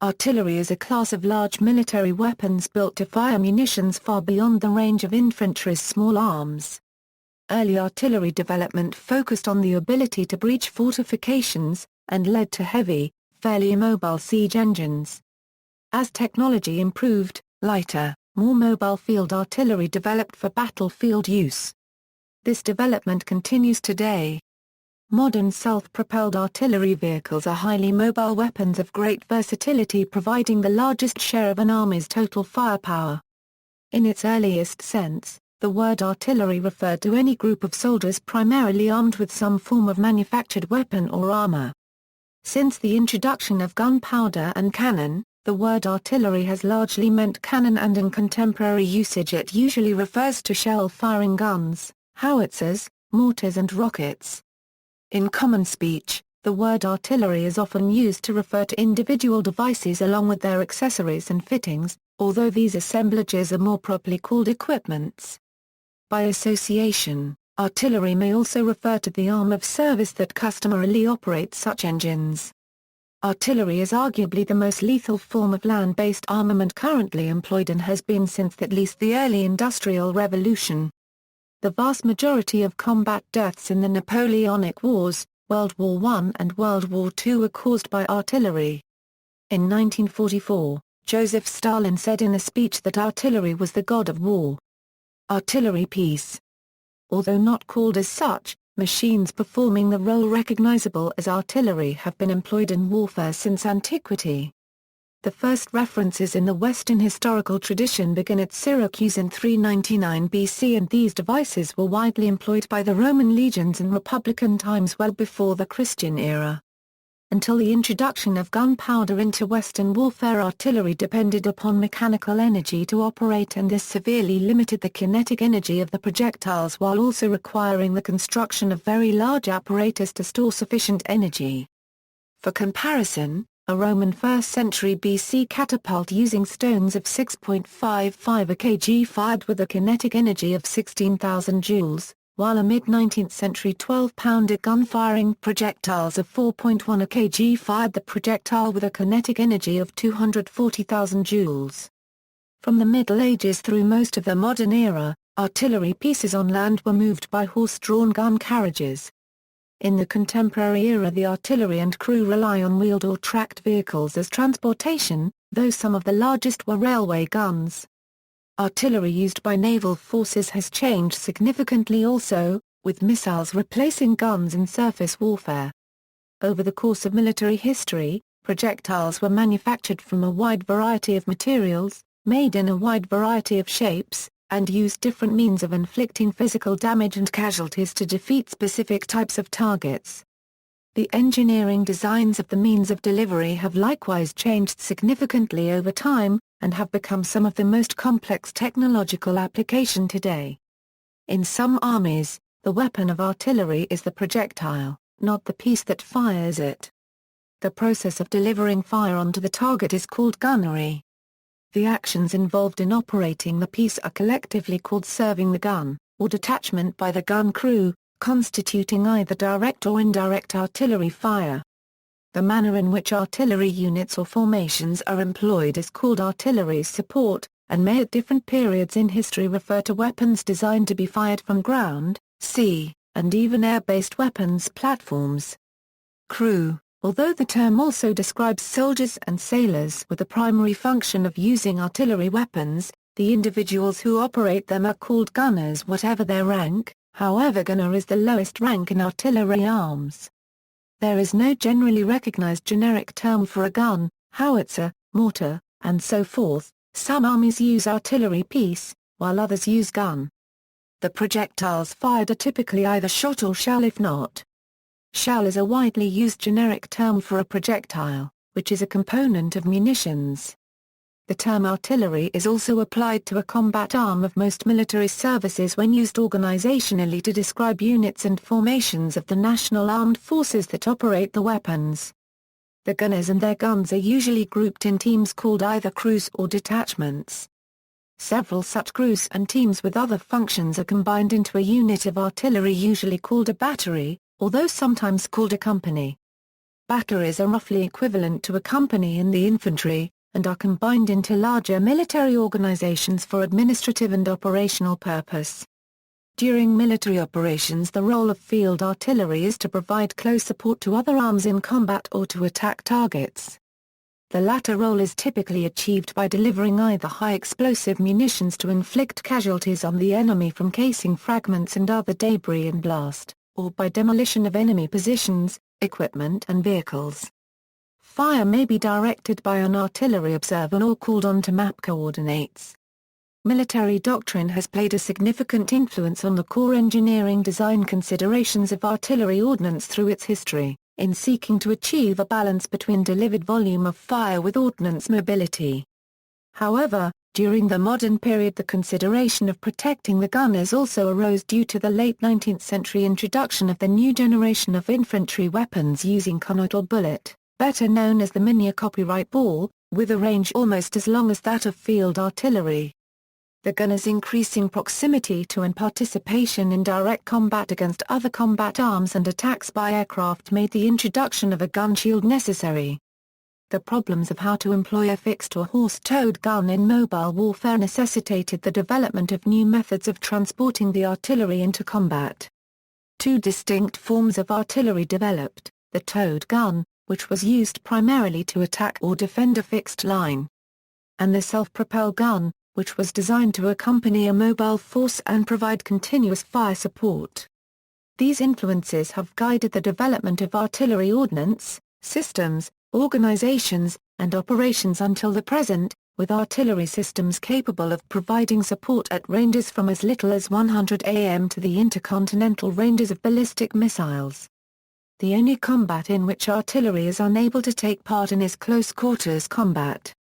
Artillery is a class of large military weapons built to fire munitions far beyond the range of infantry's small arms. Early artillery development focused on the ability to breach fortifications, and led to heavy, fairly immobile siege engines. As technology improved, lighter, more mobile field artillery developed for battlefield use. This development continues today. Modern self-propelled artillery vehicles are highly mobile weapons of great versatility, providing the largest share of an army's total firepower. In its earliest sense, the word artillery referred to any group of soldiers primarily armed with some form of manufactured weapon or armor. Since the introduction of gunpowder and cannon, the word artillery has largely meant cannon, and in contemporary usage it usually refers to shell-firing guns, howitzers, mortars and rockets. In common speech, the word artillery is often used to refer to individual devices along with their accessories and fittings, although these assemblages are more properly called equipments. By association, artillery may also refer to the arm of service that customarily operates such engines. Artillery is arguably the most lethal form of land-based armament currently employed, and has been since at least the early Industrial Revolution. The vast majority of combat deaths in the Napoleonic Wars, World War I and World War II, were caused by artillery. In 1944, Joseph Stalin said in a speech that artillery was the god of war. Artillery piece. Although not called as such, machines performing the role recognizable as artillery have been employed in warfare since antiquity. The first references in the Western historical tradition begin at Syracuse in 399 BC, and these devices were widely employed by the Roman legions in Republican times well before the Christian era. Until the introduction of gunpowder into Western warfare, artillery depended upon mechanical energy to operate, and this severely limited the kinetic energy of the projectiles while also requiring the construction of very large apparatus to store sufficient energy. For comparison, a Roman 1st century BC catapult using stones of 6.55 a kg fired with a kinetic energy of 16,000 joules, while a mid-19th century 12-pounder gun firing projectiles of 4.1 a kg fired the projectile with a kinetic energy of 240,000 joules. From the Middle Ages through most of the modern era, artillery pieces on land were moved by horse-drawn gun carriages. In the contemporary era, the artillery and crew rely on wheeled or tracked vehicles as transportation, though some of the largest were railway guns. Artillery used by naval forces has changed significantly also, with missiles replacing guns in surface warfare. Over the course of military history, projectiles were manufactured from a wide variety of materials, made in a wide variety of shapes, and used different means of inflicting physical damage and casualties to defeat specific types of targets. The engineering designs of the means of delivery have likewise changed significantly over time, and have become some of the most complex technological application today. In some armies, the weapon of artillery is the projectile, not the piece that fires it. The process of delivering fire onto the target is called gunnery. The actions involved in operating the piece are collectively called serving the gun, or detachment by the gun crew, constituting either direct or indirect artillery fire. The manner in which artillery units or formations are employed is called artillery support, and may at different periods in history refer to weapons designed to be fired from ground, sea, and even air-based weapons platforms. Crew. Although the term also describes soldiers and sailors with the primary function of using artillery weapons, the individuals who operate them are called gunners whatever their rank, however gunner is the lowest rank in artillery arms. There is no generally recognized generic term for a gun, howitzer, mortar, and so forth. Some armies use artillery piece, while others use gun. The projectiles fired are typically either shot or shell. If not, shell is a widely used generic term for a projectile, which is a component of munitions. The term artillery is also applied to a combat arm of most military services when used organizationally to describe units and formations of the national armed forces that operate the weapons. The gunners and their guns are usually grouped in teams called either crews or detachments. Several such crews and teams with other functions are combined into a unit of artillery usually called a battery, although sometimes called a company. Batteries are roughly equivalent to a company in the infantry, and are combined into larger military organizations for administrative and operational purpose. During military operations, the role of field artillery is to provide close support to other arms in combat or to attack targets. The latter role is typically achieved by delivering either high-explosive munitions to inflict casualties on the enemy from casing fragments and other debris and blast, or by demolition of enemy positions, equipment and vehicles. Fire may be directed by an artillery observer or called on to map coordinates. Military doctrine has played a significant influence on the core engineering design considerations of artillery ordnance through its history, in seeking to achieve a balance between delivered volume of fire with ordnance mobility. However, during the modern period the consideration of protecting the gunners also arose due to the late 19th century introduction of the new generation of infantry weapons using connoidal bullet, better known as the minié copyright ball, with a range almost as long as that of field artillery. The gunner's increasing proximity to and participation in direct combat against other combat arms and attacks by aircraft made the introduction of a gun shield necessary. The problems of how to employ a fixed or horse-towed gun in mobile warfare necessitated the development of new methods of transporting the artillery into combat. Two distinct forms of artillery developed, the towed gun, which was used primarily to attack or defend a fixed line, and the self-propelled gun, which was designed to accompany a mobile force and provide continuous fire support. These influences have guided the development of artillery ordnance, systems, organizations, and operations until the present, with artillery systems capable of providing support at ranges from as little as 100 am to the intercontinental ranges of ballistic missiles. The only combat in which artillery is unable to take part in is close quarters combat.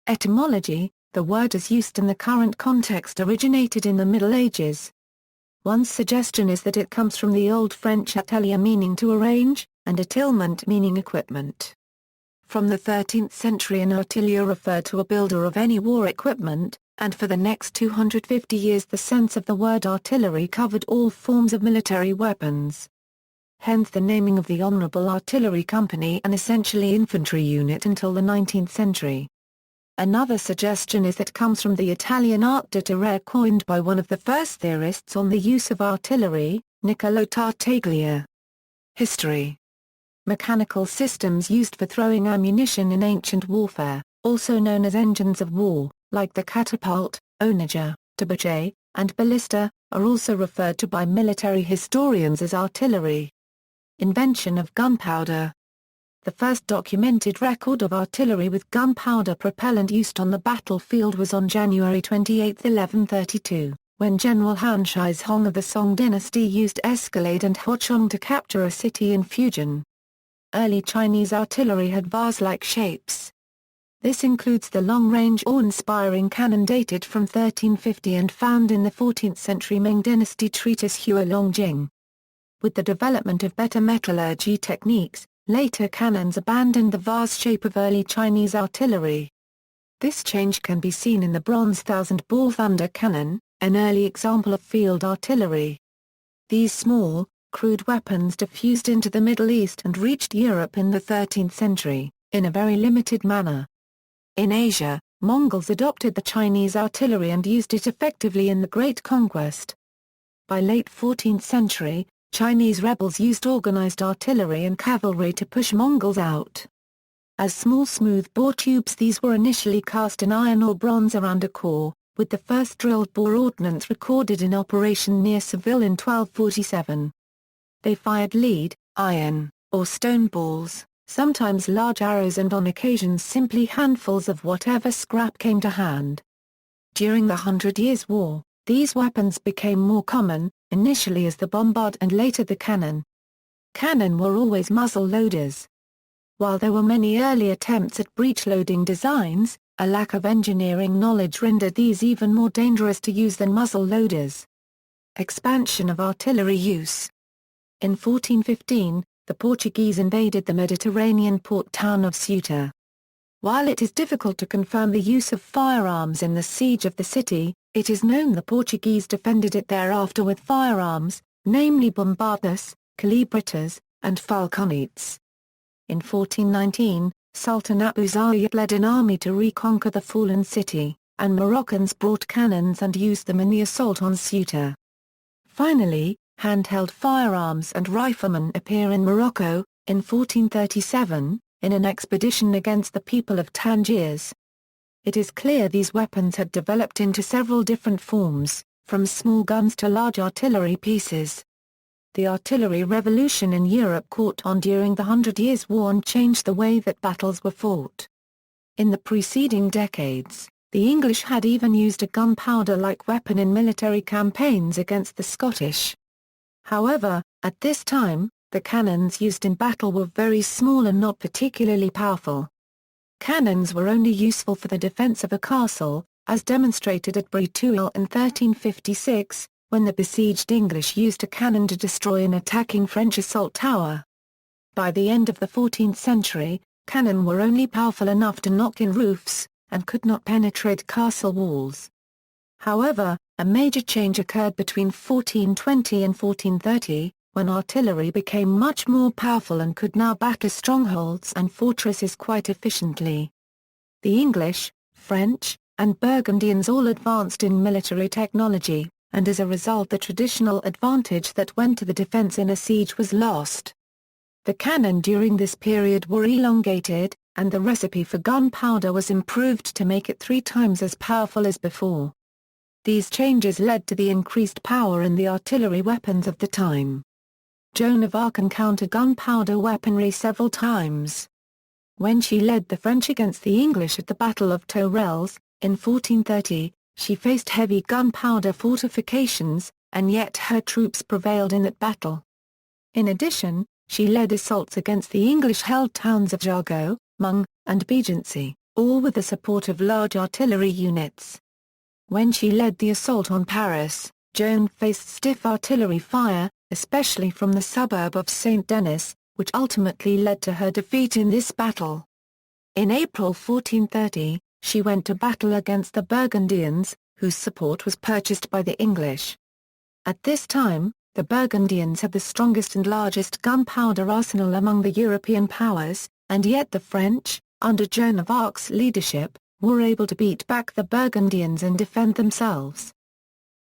Etymology: the word as used in the current context originated in the Middle Ages. One suggestion is that it comes from the Old French atelier meaning to arrange, and attilement meaning equipment. From the 13th century an artilleer referred to a builder of any war equipment, and for the next 250 years the sense of the word artillery covered all forms of military weapons. Hence the naming of the Honourable Artillery Company, an essentially infantry unit until the 19th century. Another suggestion is that comes from the Italian art de terreur coined by one of the first theorists on the use of artillery, Niccolò Tartaglia. History: mechanical systems used for throwing ammunition in ancient warfare, also known as engines of war, like the catapult, onager, trebuchet, and ballista, are also referred to by military historians as artillery. Invention of gunpowder. The first documented record of artillery with gunpowder propellant used on the battlefield was on January 28, 1132, when General Han Shizong of the Song dynasty used Escalade and Huachong to capture a city in Fujian. Early Chinese artillery had vase-like shapes. This includes the long-range awe-inspiring cannon dated from 1350 and found in the 14th century Ming dynasty treatise Hua Longjing. With the development of better metallurgy techniques, later cannons abandoned the vase shape of early Chinese artillery. This change can be seen in the bronze thousand-bore thunder cannon, an early example of field artillery. These small, crude weapons diffused into the Middle East and reached Europe in the 13th century, in a very limited manner. In Asia, Mongols adopted the Chinese artillery and used it effectively in the Great Conquest. By late 14th century, Chinese rebels used organized artillery and cavalry to push Mongols out. As small smooth-bore tubes, these were initially cast in iron or bronze around a core, with the first drilled bore ordnance recorded in operation near Seville in 1247. They fired lead, iron, or stone balls, sometimes large arrows and on occasions simply handfuls of whatever scrap came to hand. During the 100 Years' War, these weapons became more common, initially as the bombard and later the cannon. Cannon were always muzzle loaders. While there were many early attempts at breech-loading designs, a lack of engineering knowledge rendered these even more dangerous to use than muzzle loaders. Expansion of artillery use. In 1415, the Portuguese invaded the Mediterranean port town of Ceuta. While it is difficult to confirm the use of firearms in the siege of the city, it is known the Portuguese defended it thereafter with firearms, namely bombardas, calibretas, and falconettes. In 1419, Sultan Abu Zayd led an army to reconquer the fallen city, and Moroccans brought cannons and used them in the assault on Ceuta. Finally, handheld firearms and riflemen appear in Morocco, in 1437, in an expedition against the people of Tangiers. It is clear these weapons had developed into several different forms, from small guns to large artillery pieces. The artillery revolution in Europe caught on during the 100 Years' War and changed the way that battles were fought. In the preceding decades, the English had even used a gunpowder-like weapon in military campaigns against the Scottish. However, at this time, the cannons used in battle were very small and not particularly powerful. Cannons were only useful for the defence of a castle, as demonstrated at Breteuil in 1356, when the besieged English used a cannon to destroy an attacking French assault tower. By the end of the 14th century, cannon were only powerful enough to knock in roofs, and could not penetrate castle walls. However, a major change occurred between 1420 and 1430, when artillery became much more powerful and could now batter strongholds and fortresses quite efficiently. The English, French, and Burgundians all advanced in military technology, and as a result the traditional advantage that went to the defense in a siege was lost. The cannon during this period were elongated, and the recipe for gunpowder was improved to make it 3 times as powerful as before. These changes led to the increased power in the artillery weapons of the time. Joan of Arc encountered gunpowder weaponry several times. When she led the French against the English at the Battle of Tourelles, in 1430, she faced heavy gunpowder fortifications, and yet her troops prevailed in that battle. In addition, she led assaults against the English-held towns of Jargeau, Meung, and Bégency, all with the support of large artillery units. When she led the assault on Paris, Joan faced stiff artillery fire, especially from the suburb of Saint-Denis, which ultimately led to her defeat in this battle. In April 1430, she went to battle against the Burgundians, whose support was purchased by the English. At this time, the Burgundians had the strongest and largest gunpowder arsenal among the European powers, and yet the French, under Joan of Arc's leadership, were able to beat back the Burgundians and defend themselves.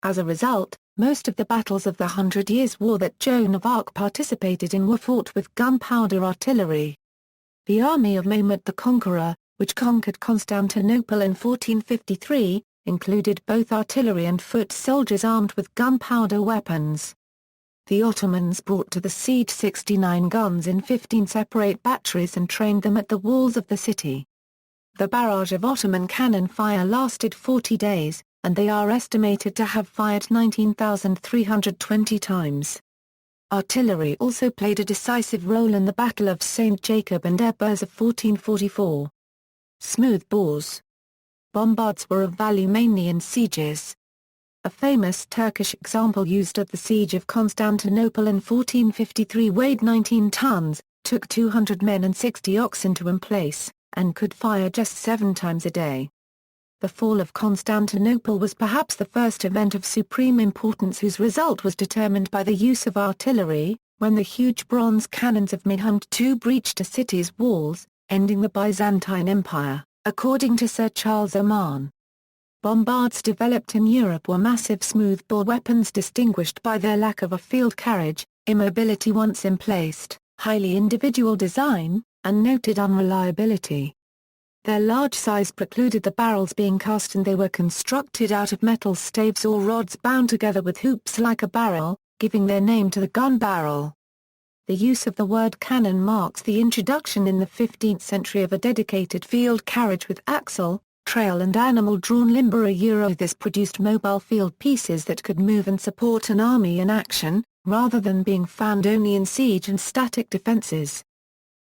As a result, most of the battles of the 100 Years' War that Joan of Arc participated in were fought with gunpowder artillery. The army of Mehmed the Conqueror, which conquered Constantinople in 1453, included both artillery and foot soldiers armed with gunpowder weapons. The Ottomans brought to the siege 69 guns in 15 separate batteries and trained them at the walls of the city. The barrage of Ottoman cannon fire lasted 40 days, and they are estimated to have fired 19,320 times. Artillery also played a decisive role in the Battle of St. Jacob and Ebers of 1444. Smooth bores. Bombards were of value mainly in sieges. A famous Turkish example used at the siege of Constantinople in 1453 weighed 19 tons, took 200 men and 60 oxen to emplace, and could fire just 7 times a day. The fall of Constantinople was perhaps the first event of supreme importance whose result was determined by the use of artillery, when the huge bronze cannons of Mehmed II breached a city's walls, ending the Byzantine Empire, according to Sir Charles Oman. Bombards developed in Europe were massive smoothbore weapons distinguished by their lack of a field carriage, immobility once emplaced, highly individual design, and noted unreliability. Their large size precluded the barrels being cast, and they were constructed out of metal staves or rods bound together with hoops like a barrel, giving their name to the gun barrel. The use of the word cannon marks the introduction in the 15th century of a dedicated field carriage with axle, trail and animal-drawn limber. This produced mobile field pieces that could move and support an army in action, rather than being found only in siege and static defenses.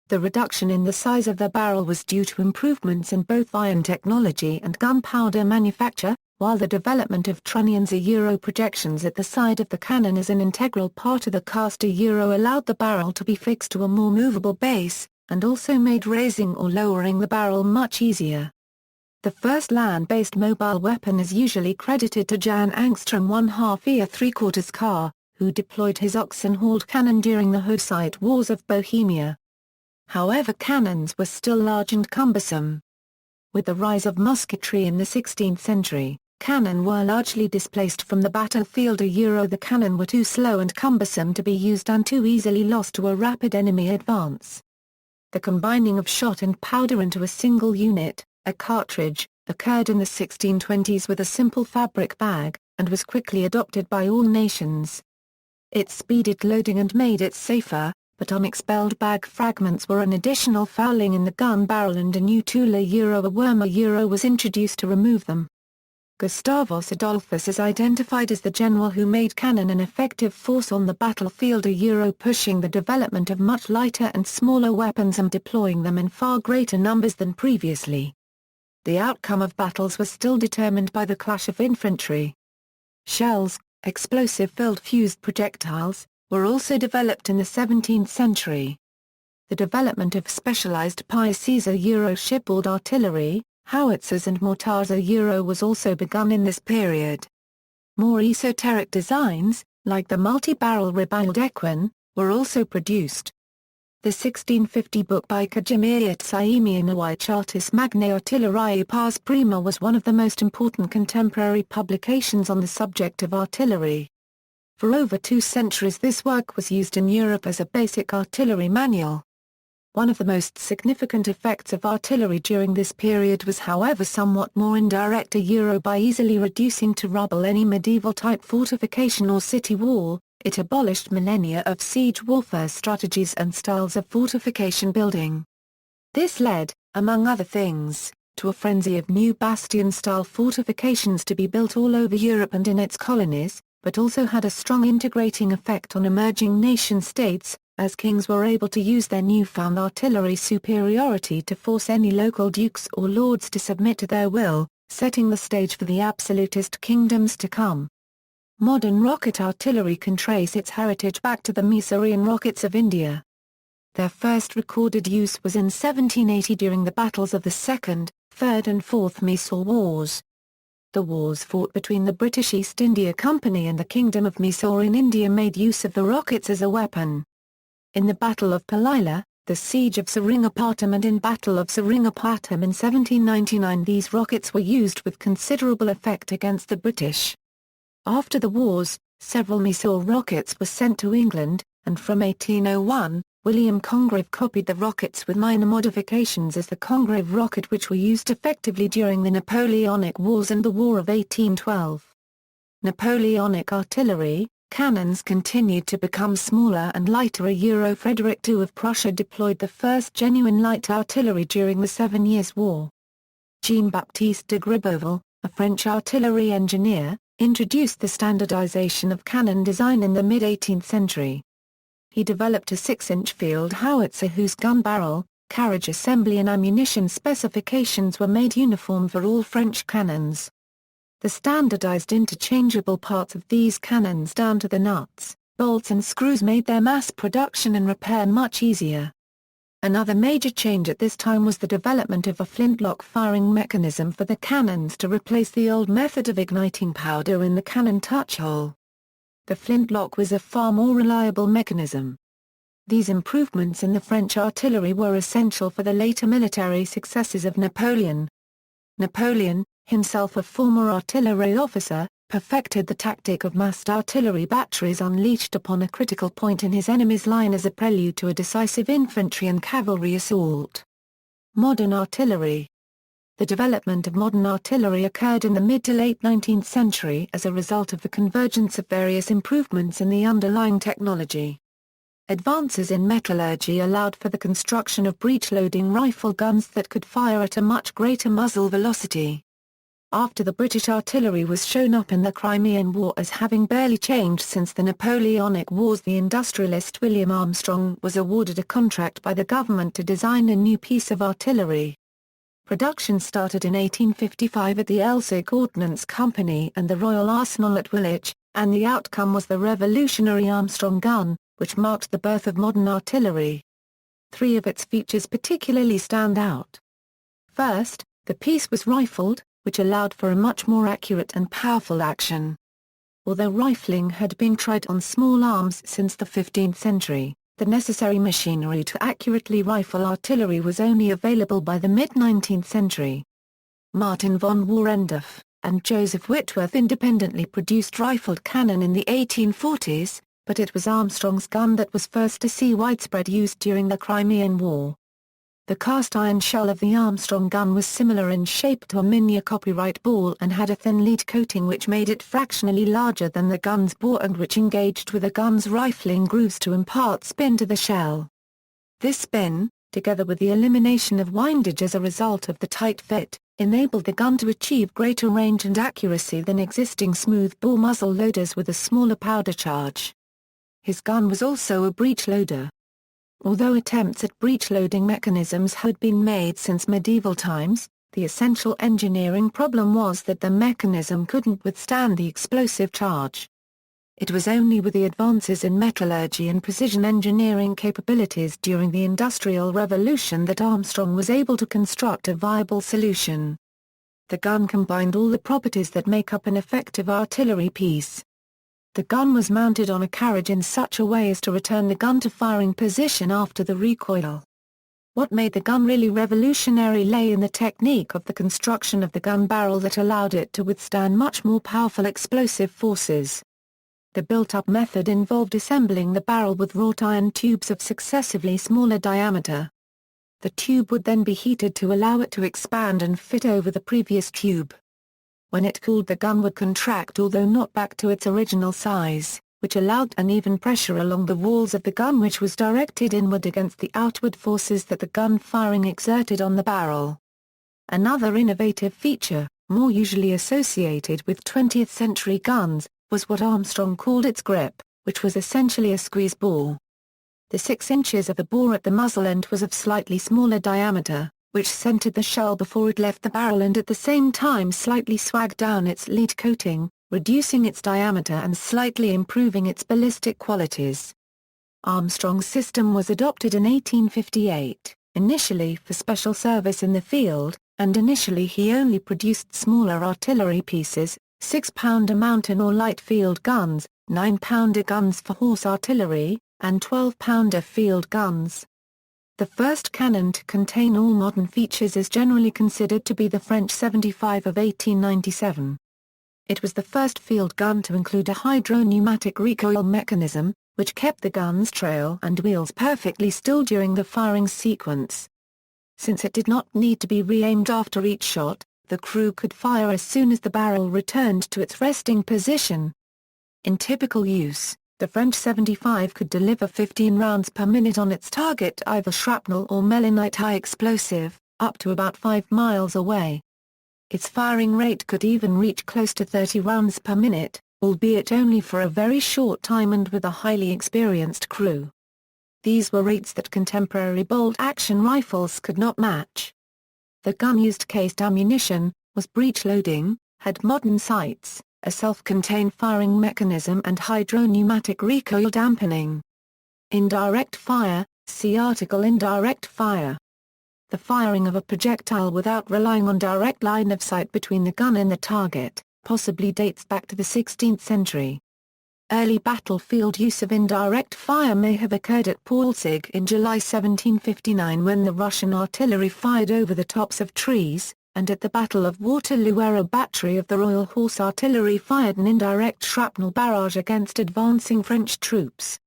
The reduction in the size of the barrel was due to improvements in both iron technology and gunpowder manufacture, while the development of trunnions projections at the side of the cannon as an integral part of the caster allowed the barrel to be fixed to a more movable base, and also made raising or lowering the barrel much easier. The first land-based mobile weapon is usually credited to Jan Angstrom 1/2 3/4 Car, who deployed his oxen-hauled cannon during the Hussite Wars of Bohemia. However, cannons were still large and cumbersome. With the rise of musketry in the 16th century, cannon were largely displaced from the battlefield. The cannon were too slow and cumbersome to be used and too easily lost to a rapid enemy advance. The combining of shot and powder into a single unit, a cartridge, occurred in the 1620s with a simple fabric bag, and was quickly adopted by all nations. It speeded loading and made it safer, but unexpelled bag fragments were an additional fouling in the gun barrel, and a new tool, a wormer was introduced to remove them. Gustavus Adolphus is identified as the general who made cannon an effective force on the battlefield, pushing the development of much lighter and smaller weapons and deploying them in far greater numbers than previously. The outcome of battles was still determined by the clash of infantry. Shells, explosive-filled fused projectiles, were also developed in the 17th century. The development of specialized pieces, shipboard artillery, howitzers and mortars, was also begun in this period. More esoteric designs, like the multi-barrel rebiled equine, were also produced. The 1650 book by Kazimierz Siemianowicz Chartis Magnae Artilleriae Pars Prima was one of the most important contemporary publications on the subject of artillery. For over 2 centuries this work was used in Europe as a basic artillery manual. One of the most significant effects of artillery during this period was, however, somewhat more indirect, by easily reducing to rubble any medieval-type fortification or city wall. It abolished millennia of siege warfare strategies and styles of fortification building. This led, among other things, to a frenzy of new bastion-style fortifications to be built all over Europe and in its colonies, but also had a strong integrating effect on emerging nation-states, as kings were able to use their newfound artillery superiority to force any local dukes or lords to submit to their will, setting the stage for the absolutist kingdoms to come. Modern rocket artillery can trace its heritage back to the Mysorean rockets of India. Their first recorded use was in 1780 during the battles of the Second, Third and Fourth Mysore Wars. The wars fought between the British East India Company and the Kingdom of Mysore in India made use of the rockets as a weapon. In the Battle of Palila, the Siege of Seringapatam, and in Battle of Seringapatam in 1799, these rockets were used with considerable effect against the British. After the wars, several Mysore rockets were sent to England, and from 1801, William Congreve copied the rockets with minor modifications as the Congreve rocket, which were used effectively during the Napoleonic Wars and the War of 1812. Napoleonic artillery, cannons continued to become smaller and lighter. Frederick II of Prussia deployed the first genuine light artillery during the 7 Years' War. Jean-Baptiste de Gribeauval, a French artillery engineer, introduced the standardization of cannon design in the mid-18th century. He developed a 6-inch field howitzer whose gun barrel, carriage assembly and ammunition specifications were made uniform for all French cannons. The standardized interchangeable parts of these cannons down to the nuts, bolts and screws made their mass production and repair much easier. Another major change at this time was the development of a flintlock firing mechanism for the cannons to replace the old method of igniting powder in the cannon touch hole. The flintlock was a far more reliable mechanism. These improvements in the French artillery were essential for the later military successes of Napoleon. Napoleon, himself a former artillery officer, perfected the tactic of massed artillery batteries unleashed upon a critical point in his enemy's line as a prelude to a decisive infantry and cavalry assault. Modern artillery. The development of modern artillery occurred in the mid to late 19th century as a result of the convergence of various improvements in the underlying technology. Advances in metallurgy allowed for the construction of breech-loading rifle guns that could fire at a much greater muzzle velocity. After the British artillery was shown up in the Crimean War as having barely changed since the Napoleonic Wars, the industrialist William Armstrong was awarded a contract by the government to design a new piece of artillery. Production started in 1855 at the Elswick Ordnance Company and the Royal Arsenal at Woolwich, and the outcome was the revolutionary Armstrong gun, which marked the birth of modern artillery. 3 of its features particularly stand out. First, the piece was rifled, which allowed for a much more accurate and powerful action. Although rifling had been tried on small arms since the 15th century, The necessary machinery to accurately rifle artillery was only available by the mid-19th century. Martin von Warendorf and Joseph Whitworth independently produced rifled cannon in the 1840s, but it was Armstrong's gun that was first to see widespread use during the Crimean War. The cast-iron shell of the Armstrong gun was similar in shape to a miniature copyright ball and had a thin lead coating which made it fractionally larger than the gun's bore and which engaged with the gun's rifling grooves to impart spin to the shell. This spin, together with the elimination of windage as a result of the tight fit, enabled the gun to achieve greater range and accuracy than existing smooth-bore muzzle loaders with a smaller powder charge. His gun was also a breech loader. Although attempts at breech-loading mechanisms had been made since medieval times, the essential engineering problem was that the mechanism couldn't withstand the explosive charge. It was only with the advances in metallurgy and precision engineering capabilities during the Industrial Revolution that Armstrong was able to construct a viable solution. The gun combined all the properties that make up an effective artillery piece. The gun was mounted on a carriage in such a way as to return the gun to firing position after the recoil. What made the gun really revolutionary lay in the technique of the construction of the gun barrel that allowed it to withstand much more powerful explosive forces. The built-up method involved assembling the barrel with wrought iron tubes of successively smaller diameter. The tube would then be heated to allow it to expand and fit over the previous tube. When it cooled, the gun would contract, although not back to its original size, which allowed an even pressure along the walls of the gun which was directed inward against the outward forces that the gun firing exerted on the barrel. Another innovative feature, more usually associated with 20th century guns, was what Armstrong called its grip, which was essentially a squeeze bore. The 6 inches of the bore at the muzzle end was of slightly smaller diameter, which centered the shell before it left the barrel and at the same time slightly swagged down its lead coating, reducing its diameter and slightly improving its ballistic qualities. Armstrong's system was adopted in 1858, initially for special service in the field, and initially he only produced smaller artillery pieces, 6-pounder mountain or light field guns, 9-pounder guns for horse artillery, and 12-pounder field guns. The first cannon to contain all modern features is generally considered to be the French 75 of 1897. It was the first field gun to include a hydro-pneumatic recoil mechanism, which kept the gun's trail and wheels perfectly still during the firing sequence. Since it did not need to be re-aimed after each shot, the crew could fire as soon as the barrel returned to its resting position. In typical use, the French 75 could deliver 15 rounds per minute on its target, either shrapnel or melinite high explosive, up to about 5 miles away. Its firing rate could even reach close to 30 rounds per minute, albeit only for a very short time and with a highly experienced crew. These were rates that contemporary bolt-action rifles could not match. The gun used cased ammunition, was breech-loading, had modern sights, a self-contained firing mechanism and hydro-pneumatic recoil dampening. Indirect fire, see article Indirect fire. The firing of a projectile without relying on direct line of sight between the gun and the target, possibly dates back to the 16th century. Early battlefield use of indirect fire may have occurred at Poulsig in July 1759 when the Russian artillery fired over the tops of trees, and at the Battle of Waterloo where a battery of the Royal Horse Artillery fired an indirect shrapnel barrage against advancing French troops.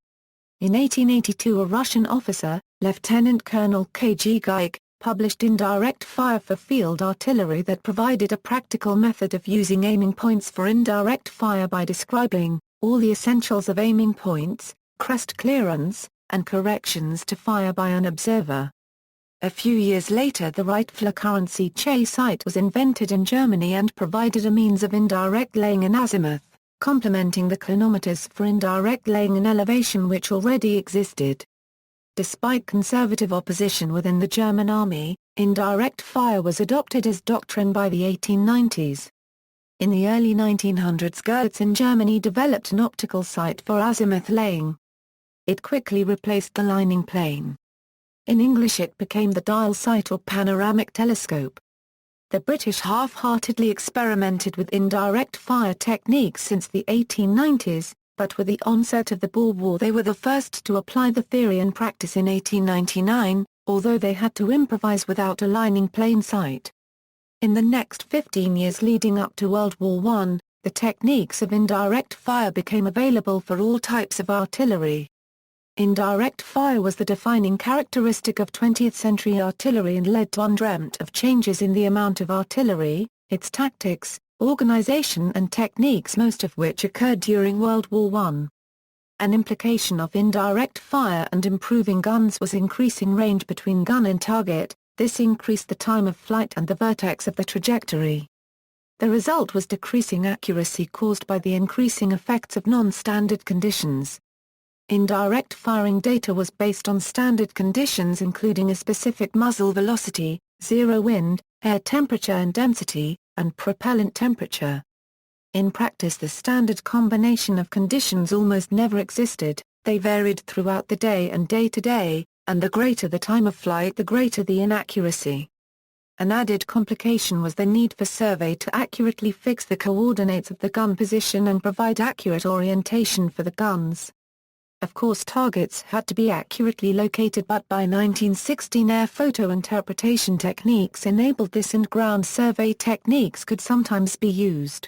In 1882 a Russian officer, Lieutenant Colonel K.G. Geig, published Indirect Fire for Field Artillery that provided a practical method of using aiming points for indirect fire by describing all the essentials of aiming points, crest clearance, and corrections to fire by an observer. A few years later the Rifler currency chase sight was invented in Germany and provided a means of indirect laying in azimuth, complementing the chronometers for indirect laying in elevation which already existed. Despite conservative opposition within the German army, indirect fire was adopted as doctrine by the 1890s. In the early 1900s Goetz in Germany developed an optical sight for azimuth laying. It quickly replaced the lining plane. In English it became the dial sight or panoramic telescope. The British half-heartedly experimented with indirect fire techniques since the 1890s, but with the onset of the Boer War they were the first to apply the theory in practice in 1899, although they had to improvise without aligning plain sight. In the next 15 years leading up to World War I, the techniques of indirect fire became available for all types of artillery. Indirect fire was the defining characteristic of 20th-century artillery and led to undreamt of changes in the amount of artillery, its tactics, organization and techniques, most of which occurred during World War I. An implication of indirect fire and improving guns was increasing range between gun and target. This increased the time of flight and the vertex of the trajectory. The result was decreasing accuracy caused by the increasing effects of non-standard conditions. Indirect firing data was based on standard conditions including a specific muzzle velocity, zero wind, air temperature and density, and propellant temperature. In practice the standard combination of conditions almost never existed, they varied throughout the day and day-to-day, and the greater the time of flight the greater the inaccuracy. An added complication was the need for survey to accurately fix the coordinates of the gun position and provide accurate orientation for the guns. Of course targets had to be accurately located, but by 1916 air photo interpretation techniques enabled this and ground survey techniques could sometimes be used.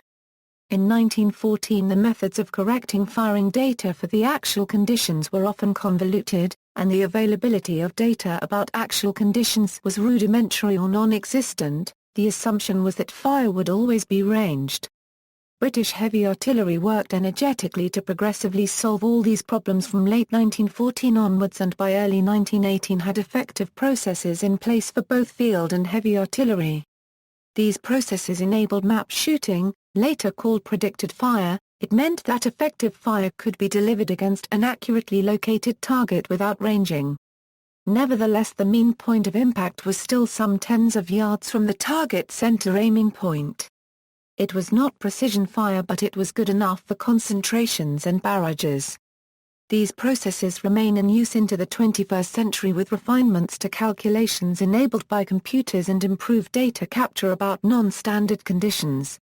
In 1914 the methods of correcting firing data for the actual conditions were often convoluted, and the availability of data about actual conditions was rudimentary or non-existent. The assumption was that fire would always be ranged. British heavy artillery worked energetically to progressively solve all these problems from late 1914 onwards, and by early 1918 had effective processes in place for both field and heavy artillery. These processes enabled map shooting, later called predicted fire. It meant that effective fire could be delivered against an accurately located target without ranging. Nevertheless the mean point of impact was still some tens of yards from the target center aiming point. It was not precision fire, but it was good enough for concentrations and barrages. These processes remain in use into the 21st century with refinements to calculations enabled by computers and improved data capture about non-standard conditions.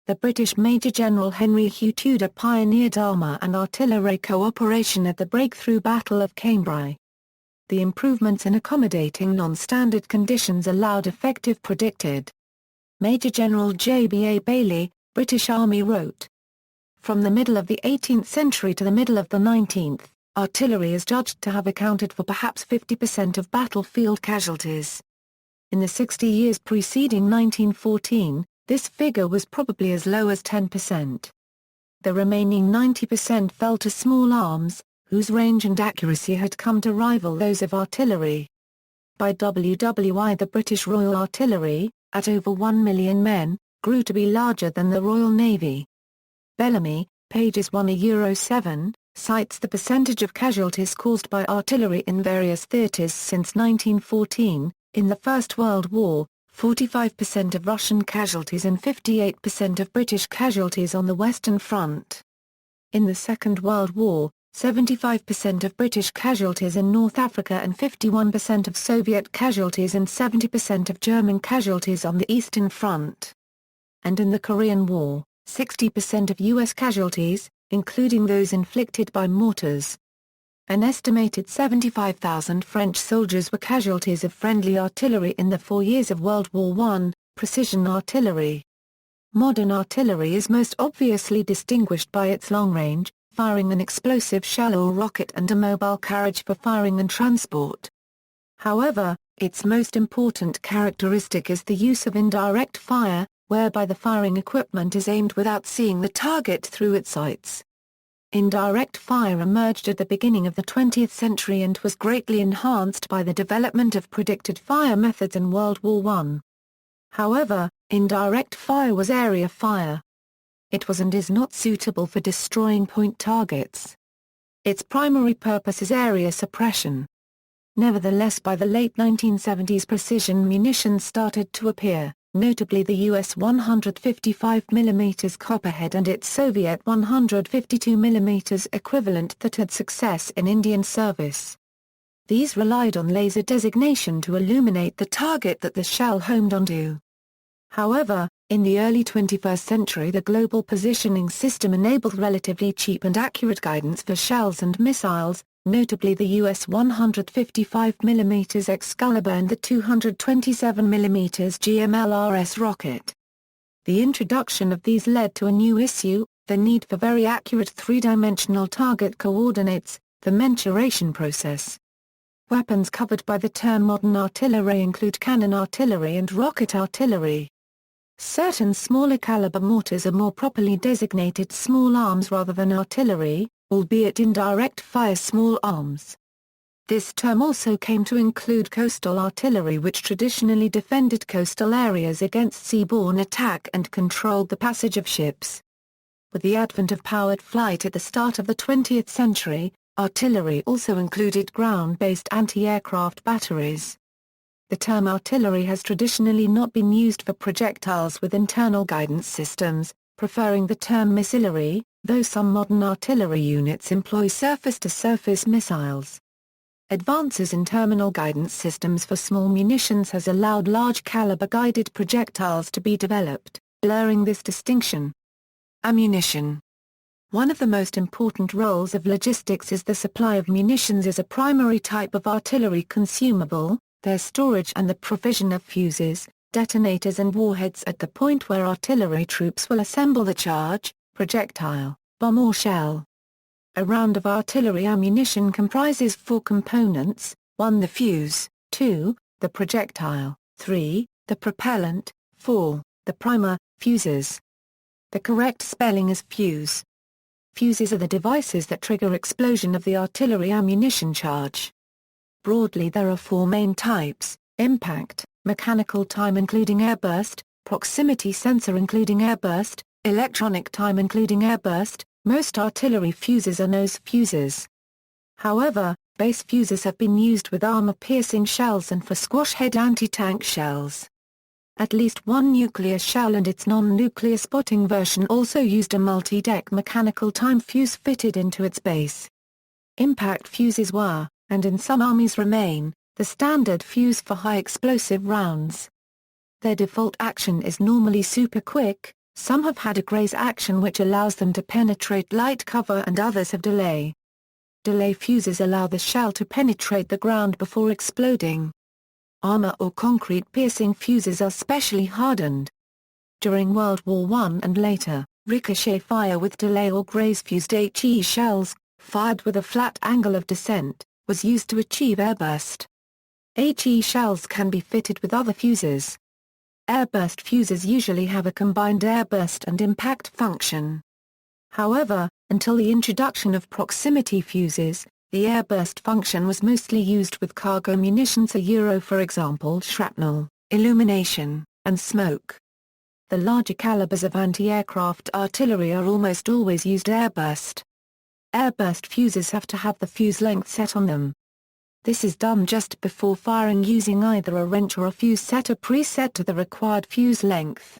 The British Major General Henry Hugh Tudor pioneered armour and artillery cooperation at the breakthrough Battle of Cambrai. The improvements in accommodating non-standard conditions allowed effective predicted. Major General J.B.A. Bailey, British Army wrote, "From the middle of the 18th century to the middle of the 19th, artillery is judged to have accounted for perhaps 50% of battlefield casualties. In the 60 years preceding 1914, this figure was probably as low as 10%. The remaining 90% fell to small arms, whose range and accuracy had come to rival those of artillery. By WWI the British Royal Artillery, at over 1 million men, grew to be larger than the Royal Navy." Bellamy, pages 1-7, cites the percentage of casualties caused by artillery in various theatres since 1914. In the First World War, 45% of Russian casualties and 58% of British casualties on the Western Front. In the Second World War, 75% of British casualties in North Africa and 51% of Soviet casualties and 70% of German casualties on the Eastern Front. And in the Korean War, 60% of U.S. casualties, including those inflicted by mortars. An estimated 75,000 French soldiers were casualties of friendly artillery in the 4 years of World War I. Precision artillery. Modern artillery is most obviously distinguished by its long range, firing an explosive shell or rocket, and a mobile carriage for firing and transport. However, its most important characteristic is the use of indirect fire, whereby the firing equipment is aimed without seeing the target through its sights. Indirect fire emerged at the beginning of the 20th century and was greatly enhanced by the development of predicted fire methods in World War I. However, indirect fire was area fire. It was and is not suitable for destroying point targets. Its primary purpose is area suppression. Nevertheless, by the late 1970s precision munitions started to appear, notably the US 155 mm Copperhead and its Soviet 152 mm equivalent that had success in Indian service. These relied on laser designation to illuminate the target that the shell homed onto. However, in the early 21st century the global positioning system enabled relatively cheap and accurate guidance for shells and missiles, notably the US 155mm Excalibur and the 227mm GMLRS rocket. The introduction of these led to a new issue, the need for very accurate three-dimensional target coordinates, the mensuration process. Weapons covered by the term modern artillery include cannon artillery and rocket artillery. Certain smaller caliber mortars are more properly designated small arms rather than artillery, albeit indirect fire small arms. This term also came to include coastal artillery, which traditionally defended coastal areas against seaborne attack and controlled the passage of ships. With the advent of powered flight at the start of the 20th century, artillery also included ground-based anti-aircraft batteries. The term artillery has traditionally not been used for projectiles with internal guidance systems, preferring the term missile, though some modern artillery units employ surface-to-surface missiles. Advances in terminal guidance systems for small munitions has allowed large-caliber guided projectiles to be developed, blurring this distinction. Ammunition. One of the most important roles of logistics is the supply of munitions as a primary type of artillery consumable, their storage and the provision of fuses, detonators and warheads at the point where artillery troops will assemble the charge, projectile, bomb or shell. A round of artillery ammunition comprises 4 components: 1 the fuse, 2, the projectile, 3, the propellant, 4, the primer, fuses. The correct spelling is fuse. Fuses are the devices that trigger explosion of the artillery ammunition charge. Broadly there are 4 main types: impact, mechanical time including airburst, proximity sensor including airburst, electronic time including airburst. Most artillery fuses are nose fuses. However, base fuses have been used with armor-piercing shells and for squash-head anti-tank shells. At least one nuclear shell and its non-nuclear spotting version also used a multi-deck mechanical time fuse fitted into its base. Impact fuses were, and in some armies remain, the standard fuse for high-explosive rounds. Their default action is normally super quick. Some have had a graze action which allows them to penetrate light cover and others have delay. Delay fuses allow the shell to penetrate the ground before exploding. Armor or concrete piercing fuses are specially hardened. During World War I and later, ricochet fire with delay or graze-fused HE shells, fired with a flat angle of descent, was used to achieve airburst. HE shells can be fitted with other fuses. Airburst fuses usually have a combined airburst and impact function. However, until the introduction of proximity fuses, the airburst function was mostly used with cargo munitions, for example shrapnel, illumination, and smoke. The larger calibers of anti-aircraft artillery are almost always used airburst. Airburst fuses have to have the fuse length set on them. This is done just before firing using either a wrench or a fuse setter preset to the required fuse length.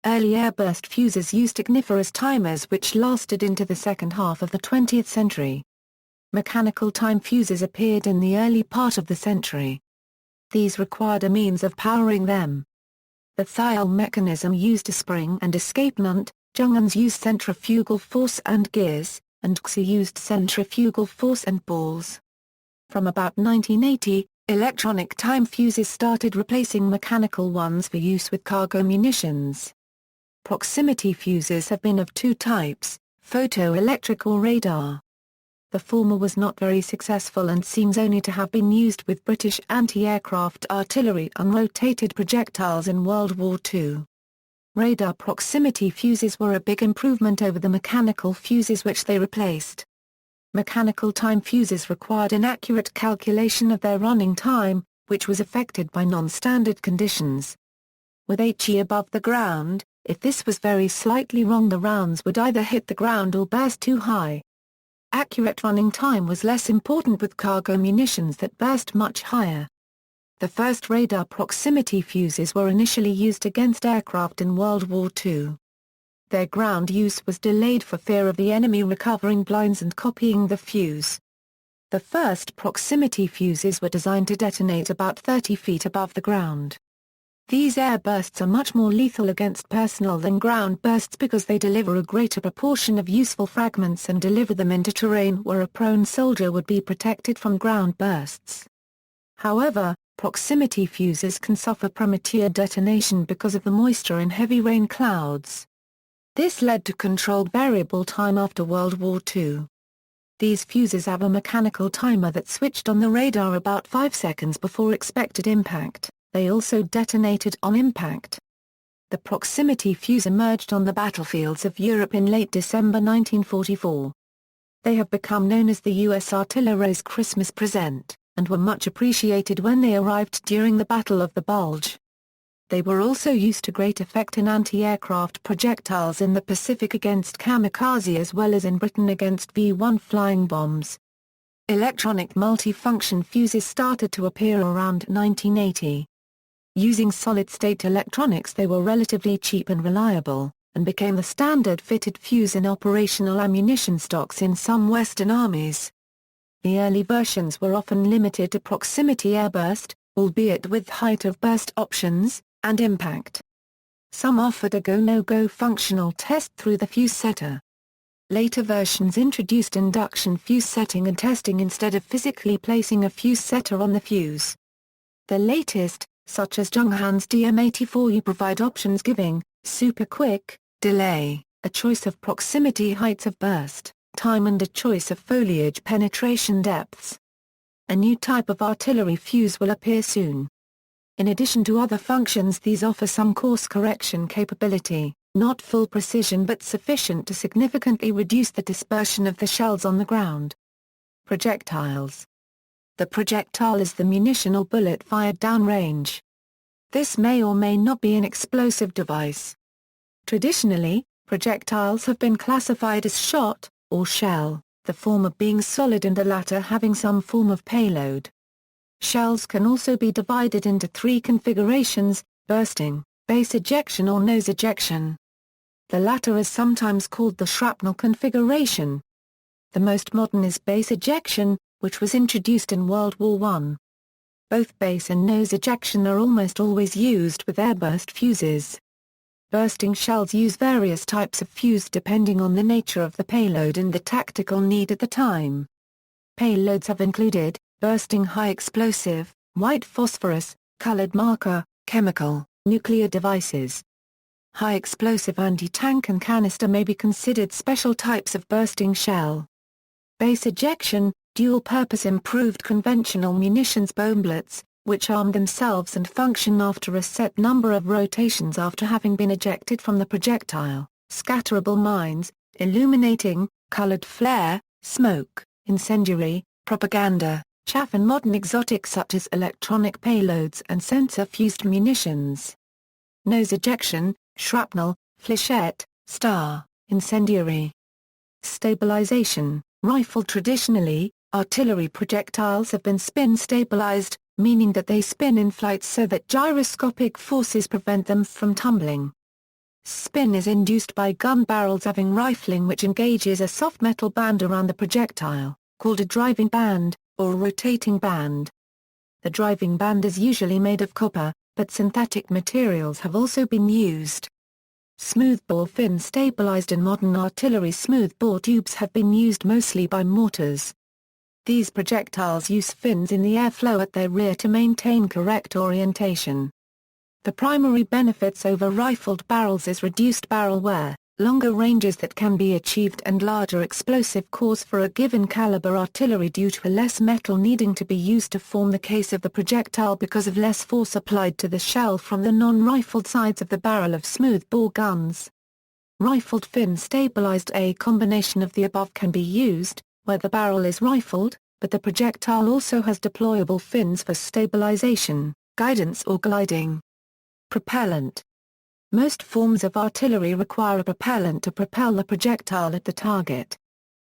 Early airburst fuses used igniferous timers which lasted into the second half of the 20th century. Mechanical time fuses appeared in the early part of the century. These required a means of powering them. The Thiel mechanism used a spring and escape nut, Junghans used centrifugal force and gears, and XE used centrifugal force and balls. From about 1980, electronic time fuses started replacing mechanical ones for use with cargo munitions. Proximity fuses have been of 2 types, photoelectric or radar. The former was not very successful and seems only to have been used with British anti-aircraft artillery unrotated projectiles in World War II. Radar proximity fuses were a big improvement over the mechanical fuses which they replaced. Mechanical time fuses required an accurate calculation of their running time, which was affected by non-standard conditions. With HE above the ground, if this was very slightly wrong the rounds would either hit the ground or burst too high. Accurate running time was less important with cargo munitions that burst much higher. The first radar proximity fuses were initially used against aircraft in World War II. Their ground use was delayed for fear of the enemy recovering blinds and copying the fuse. The first proximity fuses were designed to detonate about 30 feet above the ground. These air bursts are much more lethal against personnel than ground bursts because they deliver a greater proportion of useful fragments and deliver them into terrain where a prone soldier would be protected from ground bursts. However, proximity fuses can suffer premature detonation because of the moisture in heavy rain clouds. This led to controlled variable time after World War II. These fuses have a mechanical timer that switched on the radar about 5 seconds before expected impact. They also detonated on impact. The proximity fuse emerged on the battlefields of Europe in late December 1944. They have become known as the U.S. artillery's Christmas present, and were much appreciated when they arrived during the Battle of the Bulge. They were also used to great effect in anti-aircraft projectiles in the Pacific against kamikaze as well as in Britain against V-1 flying bombs. Electronic multifunction fuses started to appear around 1980. Using solid-state electronics they were relatively cheap and reliable, and became the standard fitted fuse in operational ammunition stocks in some Western armies. The early versions were often limited to proximity airburst, albeit with height of burst options, and impact. Some offered a go-no-go functional test through the fuse setter. Later versions introduced induction fuse setting and testing instead of physically placing a fuse setter on the fuse. The latest, such as Junghan's DM84U, provide options giving super quick, delay, a choice of proximity heights of burst, time and a choice of foliage penetration depths. A new type of artillery fuse will appear soon. In addition to other functions, these offer some course correction capability, not full precision but sufficient to significantly reduce the dispersion of the shells on the ground. Projectiles. The projectile is the munition or bullet fired downrange. This may or may not be an explosive device. Traditionally, projectiles have been classified as shot, or shell, the former being solid and the latter having some form of payload. Shells can also be divided into 3 configurations: bursting, base ejection or nose ejection. The latter is sometimes called the shrapnel configuration. The most modern is base ejection, which was introduced in World War I. Both base and nose ejection are almost always used with airburst fuses. Bursting shells use various types of fuse depending on the nature of the payload and the tactical need at the time. Payloads have included bursting high explosive, white phosphorus, colored marker, chemical, nuclear devices. High explosive anti-tank and canister may be considered special types of bursting shell. Base ejection, dual-purpose improved conventional munitions bomblets, which arm themselves and function after a set number of rotations after having been ejected from the projectile, scatterable mines, illuminating, colored flare, smoke, incendiary, propaganda, chaff and modern exotics such as electronic payloads and sensor-fused munitions. Nose ejection, shrapnel, flechette, star, incendiary. Stabilization, rifle. Traditionally, artillery projectiles have been spin-stabilized, meaning that they spin in flight so that gyroscopic forces prevent them from tumbling. Spin is induced by gun barrels having rifling, which engages a soft metal band around the projectile, called a driving band, or rotating band. The driving band is usually made of copper, but synthetic materials have also been used. Smoothbore fins stabilized in modern artillery. Smoothbore tubes have been used mostly by mortars. These projectiles use fins in the airflow at their rear to maintain correct orientation. The primary benefits over rifled barrels is reduced barrel wear, longer ranges that can be achieved and larger explosive cores for a given caliber artillery due to less metal needing to be used to form the case of the projectile because of less force applied to the shell from the non-rifled sides of the barrel of smoothbore guns. Rifled fin stabilized. A combination of the above can be used, where the barrel is rifled, but the projectile also has deployable fins for stabilization, guidance or gliding. Propellant. Most forms of artillery require a propellant to propel the projectile at the target.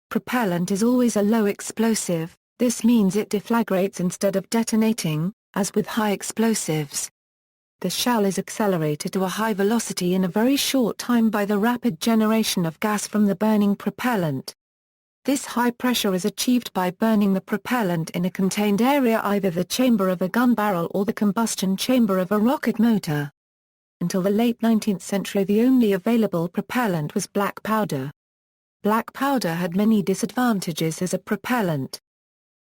Propellant is always a low explosive, this means it deflagrates instead of detonating, as with high explosives. The shell is accelerated to a high velocity in a very short time by the rapid generation of gas from the burning propellant. This high pressure is achieved by burning the propellant in a contained area, either the chamber of a gun barrel or the combustion chamber of a rocket motor. Until the late 19th century, the only available propellant was black powder. Black powder had many disadvantages as a propellant.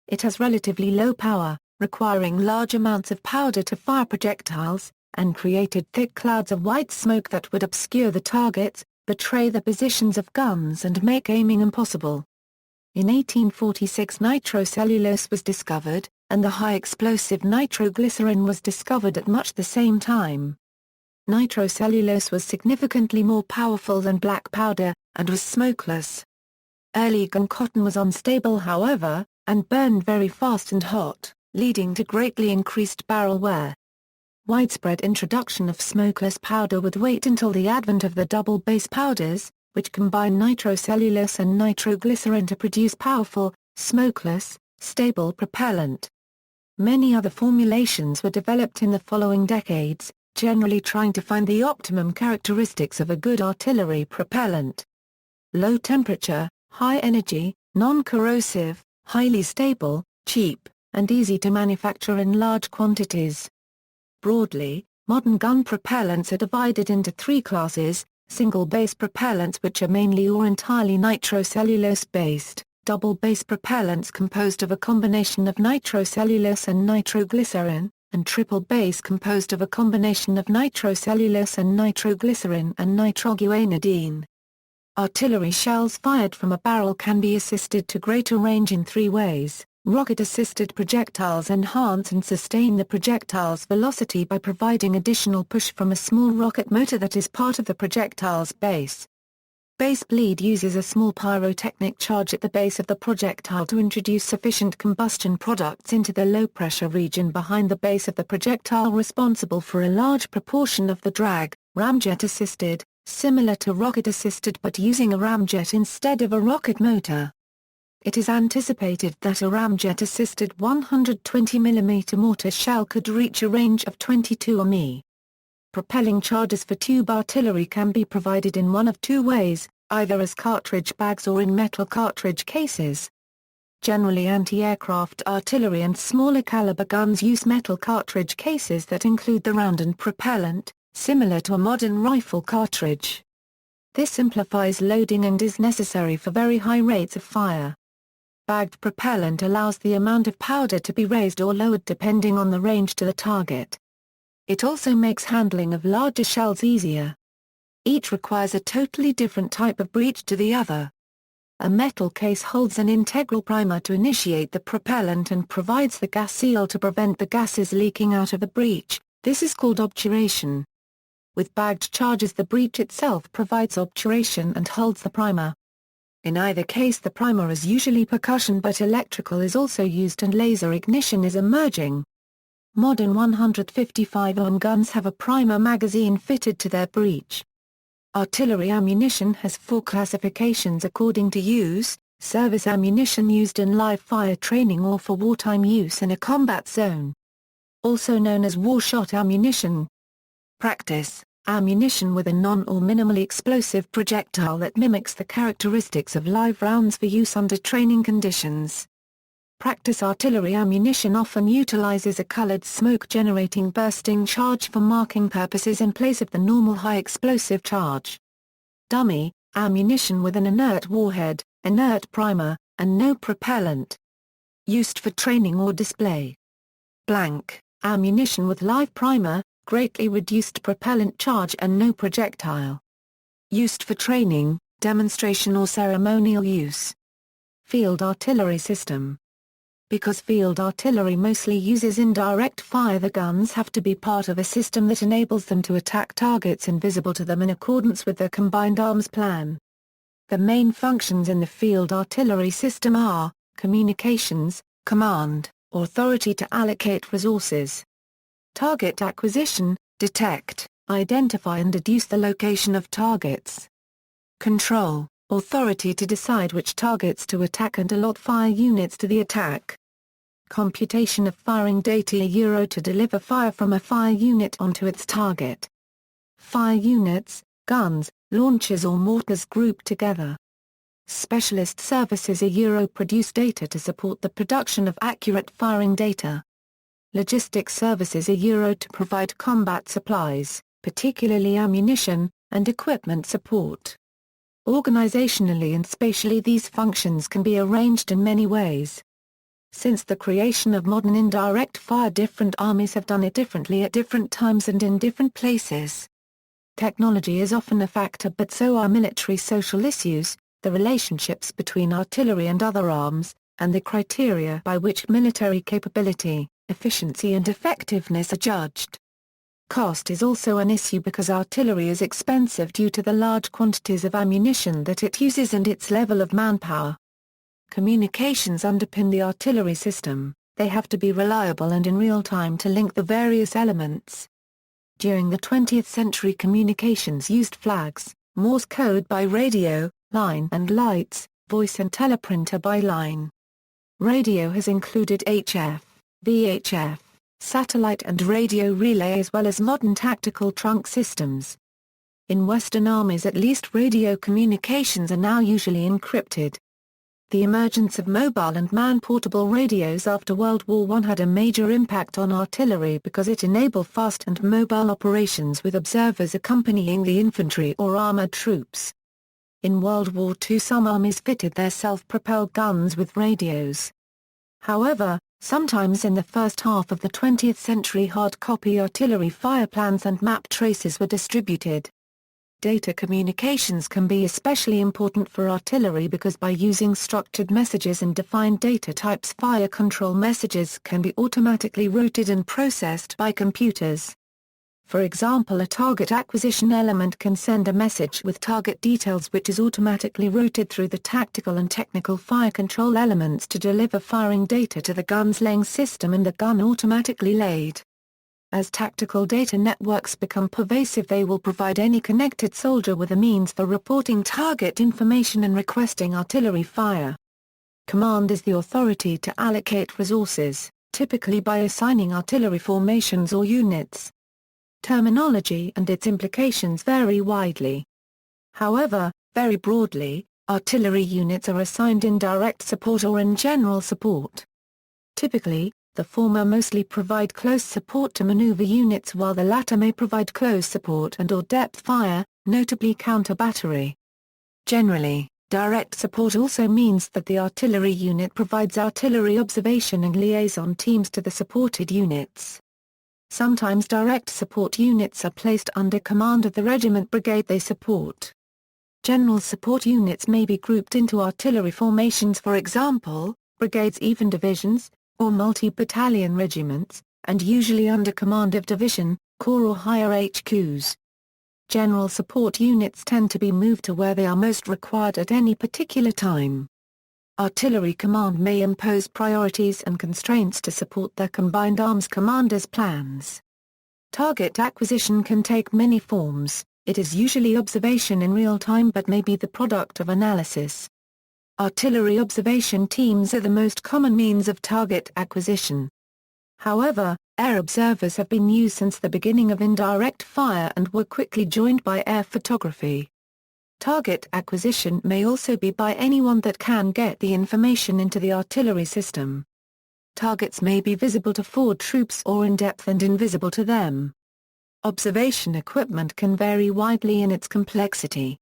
It has relatively low power, requiring large amounts of powder to fire projectiles, and created thick clouds of white smoke that would obscure the targets, betray the positions of guns and make aiming impossible. In 1846 nitrocellulose was discovered, and the high-explosive nitroglycerin was discovered at much the same time. Nitrocellulose was significantly more powerful than black powder, and was smokeless. Early gun cotton was unstable, however, and burned very fast and hot, leading to greatly increased barrel wear. Widespread introduction of smokeless powder would wait until the advent of the double base powders, which combine nitrocellulose and nitroglycerin to produce powerful, smokeless, stable propellant. Many other formulations were developed in the following decades, generally trying to find the optimum characteristics of a good artillery propellant. Low temperature, high energy, non-corrosive, highly stable, cheap, and easy to manufacture in large quantities. Broadly, modern gun propellants are divided into three classes: single-base propellants, which are mainly or entirely nitrocellulose-based, double-base propellants composed of a combination of nitrocellulose and nitroglycerin, and triple-base composed of a combination of nitrocellulose and nitroglycerin and nitroguanidine. Artillery shells fired from a barrel can be assisted to greater range in three ways. Rocket-assisted projectiles enhance and sustain the projectile's velocity by providing additional push from a small rocket motor that is part of the projectile's base. Base bleed uses a small pyrotechnic charge at the base of the projectile to introduce sufficient combustion products into the low-pressure region behind the base of the projectile, responsible for a large proportion of the drag. Ramjet-assisted, similar to rocket-assisted but using a ramjet instead of a rocket motor. It is anticipated that a ramjet-assisted 120 mm mortar shell could reach a range of 22 mi. Propelling charges for tube artillery can be provided in one of two ways, either as cartridge bags or in metal cartridge cases. Generally, anti-aircraft artillery and smaller caliber guns use metal cartridge cases that include the round and propellant, similar to a modern rifle cartridge. This simplifies loading and is necessary for very high rates of fire. Bagged propellant allows the amount of powder to be raised or lowered depending on the range to the target. It also makes handling of larger shells easier. Each requires a totally different type of breech to the other. A metal case holds an integral primer to initiate the propellant and provides the gas seal to prevent the gases leaking out of the breech. This is called obturation. With bagged charges, the breech itself provides obturation and holds the primer. In either case, the primer is usually percussion, but electrical is also used and laser ignition is emerging. Modern 155 ohm guns have a primer magazine fitted to their breech. Artillery ammunition has 4 classifications according to use: service ammunition used in live fire training or for wartime use in a combat zone. Also known as war shot ammunition. Practice ammunition with a non- or minimally explosive projectile that mimics the characteristics of live rounds for use under training conditions. Practice artillery ammunition often utilizes a colored smoke-generating bursting charge for marking purposes in place of the normal high-explosive charge. Dummy ammunition with an inert warhead, inert primer, and no propellant. Used for training or display. Blank ammunition with live primer, greatly reduced propellant charge and no projectile. Used for training, demonstration or ceremonial use. Field artillery system. Because field artillery mostly uses indirect fire, the guns have to be part of a system that enables them to attack targets invisible to them in accordance with their combined arms plan. The main functions in the field artillery system are communications, command, authority to allocate resources. Target acquisition, detect, identify and deduce the location of targets. Control, authority to decide which targets to attack and allot fire units to the attack. Computation of firing data to deliver fire from a fire unit onto its target. Fire units, guns, launchers or mortars grouped together. Specialist services produce data to support the production of accurate firing data. Logistics services to provide combat supplies, particularly ammunition, and equipment support. Organizationally and spatially, these functions can be arranged in many ways. Since the creation of modern indirect fire, different armies have done it differently at different times and in different places. Technology is often a factor, but so are military social issues, the relationships between artillery and other arms, and the criteria by which military capability, efficiency and effectiveness are judged. Cost is also an issue because artillery is expensive due to the large quantities of ammunition that it uses and its level of manpower. Communications underpin the artillery system. They have to be reliable and in real time to link the various elements. During the 20th century, communications used flags, Morse code by radio, line and lights, voice and teleprinter by line. Radio has included HF, VHF, satellite and radio relay, as well as modern tactical trunk systems. In Western armies, at least, radio communications are now usually encrypted. The emergence of mobile and man-portable radios after World War I had a major impact on artillery because it enabled fast and mobile operations with observers accompanying the infantry or armored troops. In World War II, some armies fitted their self-propelled guns with radios. However, sometimes in the first half of the 20th century, hard-copy artillery fire plans and map traces were distributed. Data communications can be especially important for artillery because by using structured messages and defined data types, fire control messages can be automatically routed and processed by computers. For example, a target acquisition element can send a message with target details which is automatically routed through the tactical and technical fire control elements to deliver firing data to the gun's laying system and the gun automatically laid. As tactical data networks become pervasive, they will provide any connected soldier with a means for reporting target information and requesting artillery fire. Command is the authority to allocate resources, typically by assigning artillery formations or units. Terminology and its implications vary widely. However, very broadly, artillery units are assigned in direct support or in general support. Typically, the former mostly provide close support to maneuver units while the latter may provide close support and/or depth fire, notably counter-battery. Generally, direct support also means that the artillery unit provides artillery observation and liaison teams to the supported units. Sometimes direct support units are placed under command of the regiment brigade they support. General support units may be grouped into artillery formations, for example, brigades, even divisions, or multi-battalion regiments, and usually under command of division, corps or higher HQs. General support units tend to be moved to where they are most required at any particular time. Artillery command may impose priorities and constraints to support their combined arms commanders' plans. Target acquisition can take many forms. It is usually observation in real time but may be the product of analysis. Artillery observation teams are the most common means of target acquisition. However, air observers have been used since the beginning of indirect fire and were quickly joined by air photography. Target acquisition may also be by anyone that can get the information into the artillery system. Targets may be visible to forward troops or in depth and invisible to them. Observation equipment can vary widely in its complexity.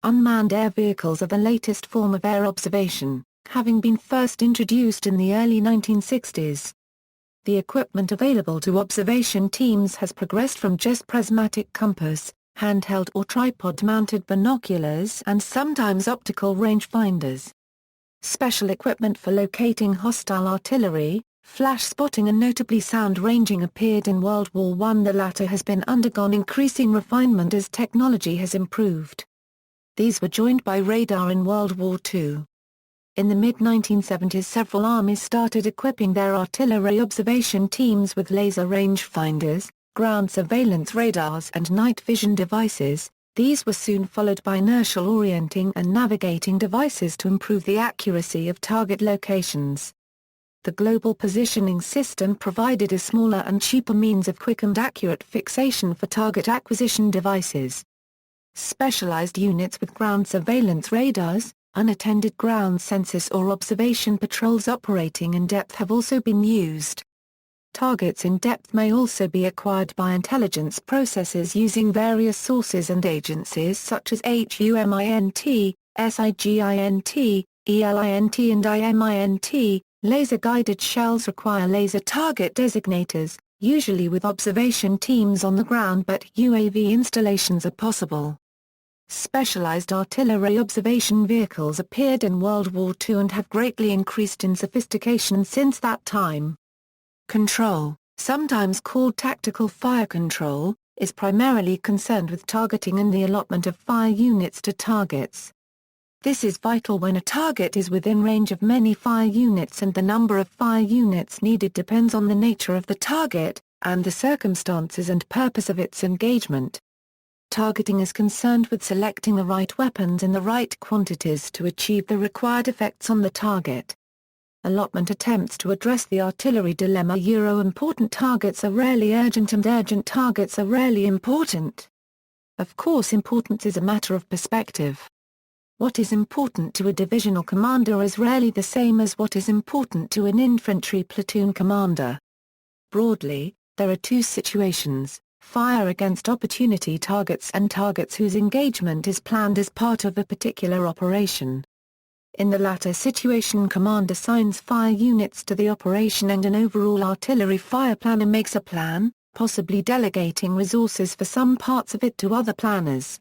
Unmanned air vehicles are the latest form of air observation, having been first introduced in the early 1960s. The equipment available to observation teams has progressed from just prismatic compass, handheld or tripod-mounted binoculars and sometimes optical rangefinders. Special equipment for locating hostile artillery, flash spotting and notably sound ranging appeared in World War I. The latter has been undergone increasing refinement as technology has improved. These were joined by radar in World War II. In the mid-1970s, several armies started equipping their artillery observation teams with laser rangefinders, ground surveillance radars and night vision devices. These were soon followed by inertial orienting and navigating devices to improve the accuracy of target locations. The Global Positioning System provided a smaller and cheaper means of quick and accurate fixation for target acquisition devices. Specialized units with ground surveillance radars, Unattended ground census or observation patrols operating in depth have also been used. Targets in depth may also be acquired by intelligence processes using various sources and agencies such as HUMINT, SIGINT, ELINT and IMINT. Laser-guided shells require laser target designators, usually with observation teams on the ground, but UAV installations are possible. Specialized artillery observation vehicles appeared in World War II and have greatly increased in sophistication since that time. Control, sometimes called tactical fire control, is primarily concerned with targeting and the allotment of fire units to targets. This is vital when a target is within range of many fire units, and the number of fire units needed depends on the nature of the target, and the circumstances and purpose of its engagement. Targeting is concerned with selecting the right weapons in the right quantities to achieve the required effects on the target. Allotment attempts to address the artillery dilemma. Important targets are rarely urgent and urgent targets are rarely important. Of course, importance is a matter of perspective. What is important to a divisional commander is rarely the same as what is important to an infantry platoon commander. Broadly, there are two situations: fire against opportunity targets and targets whose engagement is planned as part of a particular operation. In the latter situation, command assigns fire units to the operation and an overall artillery fire planner makes a plan, possibly delegating resources for some parts of it to other planners.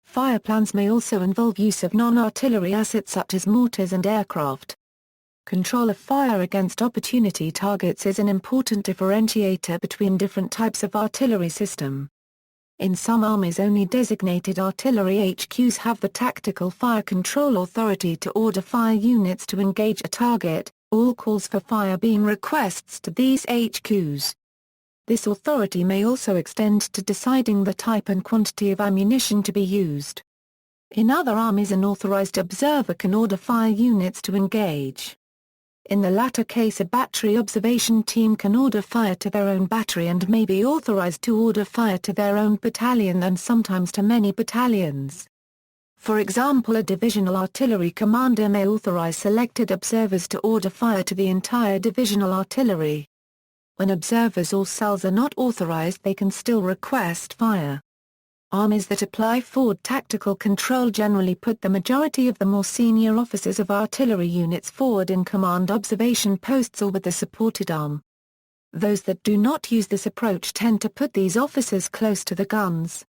Fire plans may also involve use of non-artillery assets such as mortars and aircraft. Control of fire against opportunity targets is an important differentiator between different types of artillery system. In some armies, only designated artillery HQs have the tactical fire control authority to order fire units to engage a target, all calls for fire being requests to these HQs. This authority may also extend to deciding the type and quantity of ammunition to be used. In other armies, an authorized observer can order fire units to engage. In the latter case, a battery observation team can order fire to their own battery and may be authorized to order fire to their own battalion and sometimes to many battalions. For example, a divisional artillery commander may authorize selected observers to order fire to the entire divisional artillery. When observers or cells are not authorized, they can still request fire. Armies that apply forward tactical control generally put the majority of the more senior officers of artillery units forward in command observation posts or with the supported arm. Those that do not use this approach tend to put these officers close to the guns.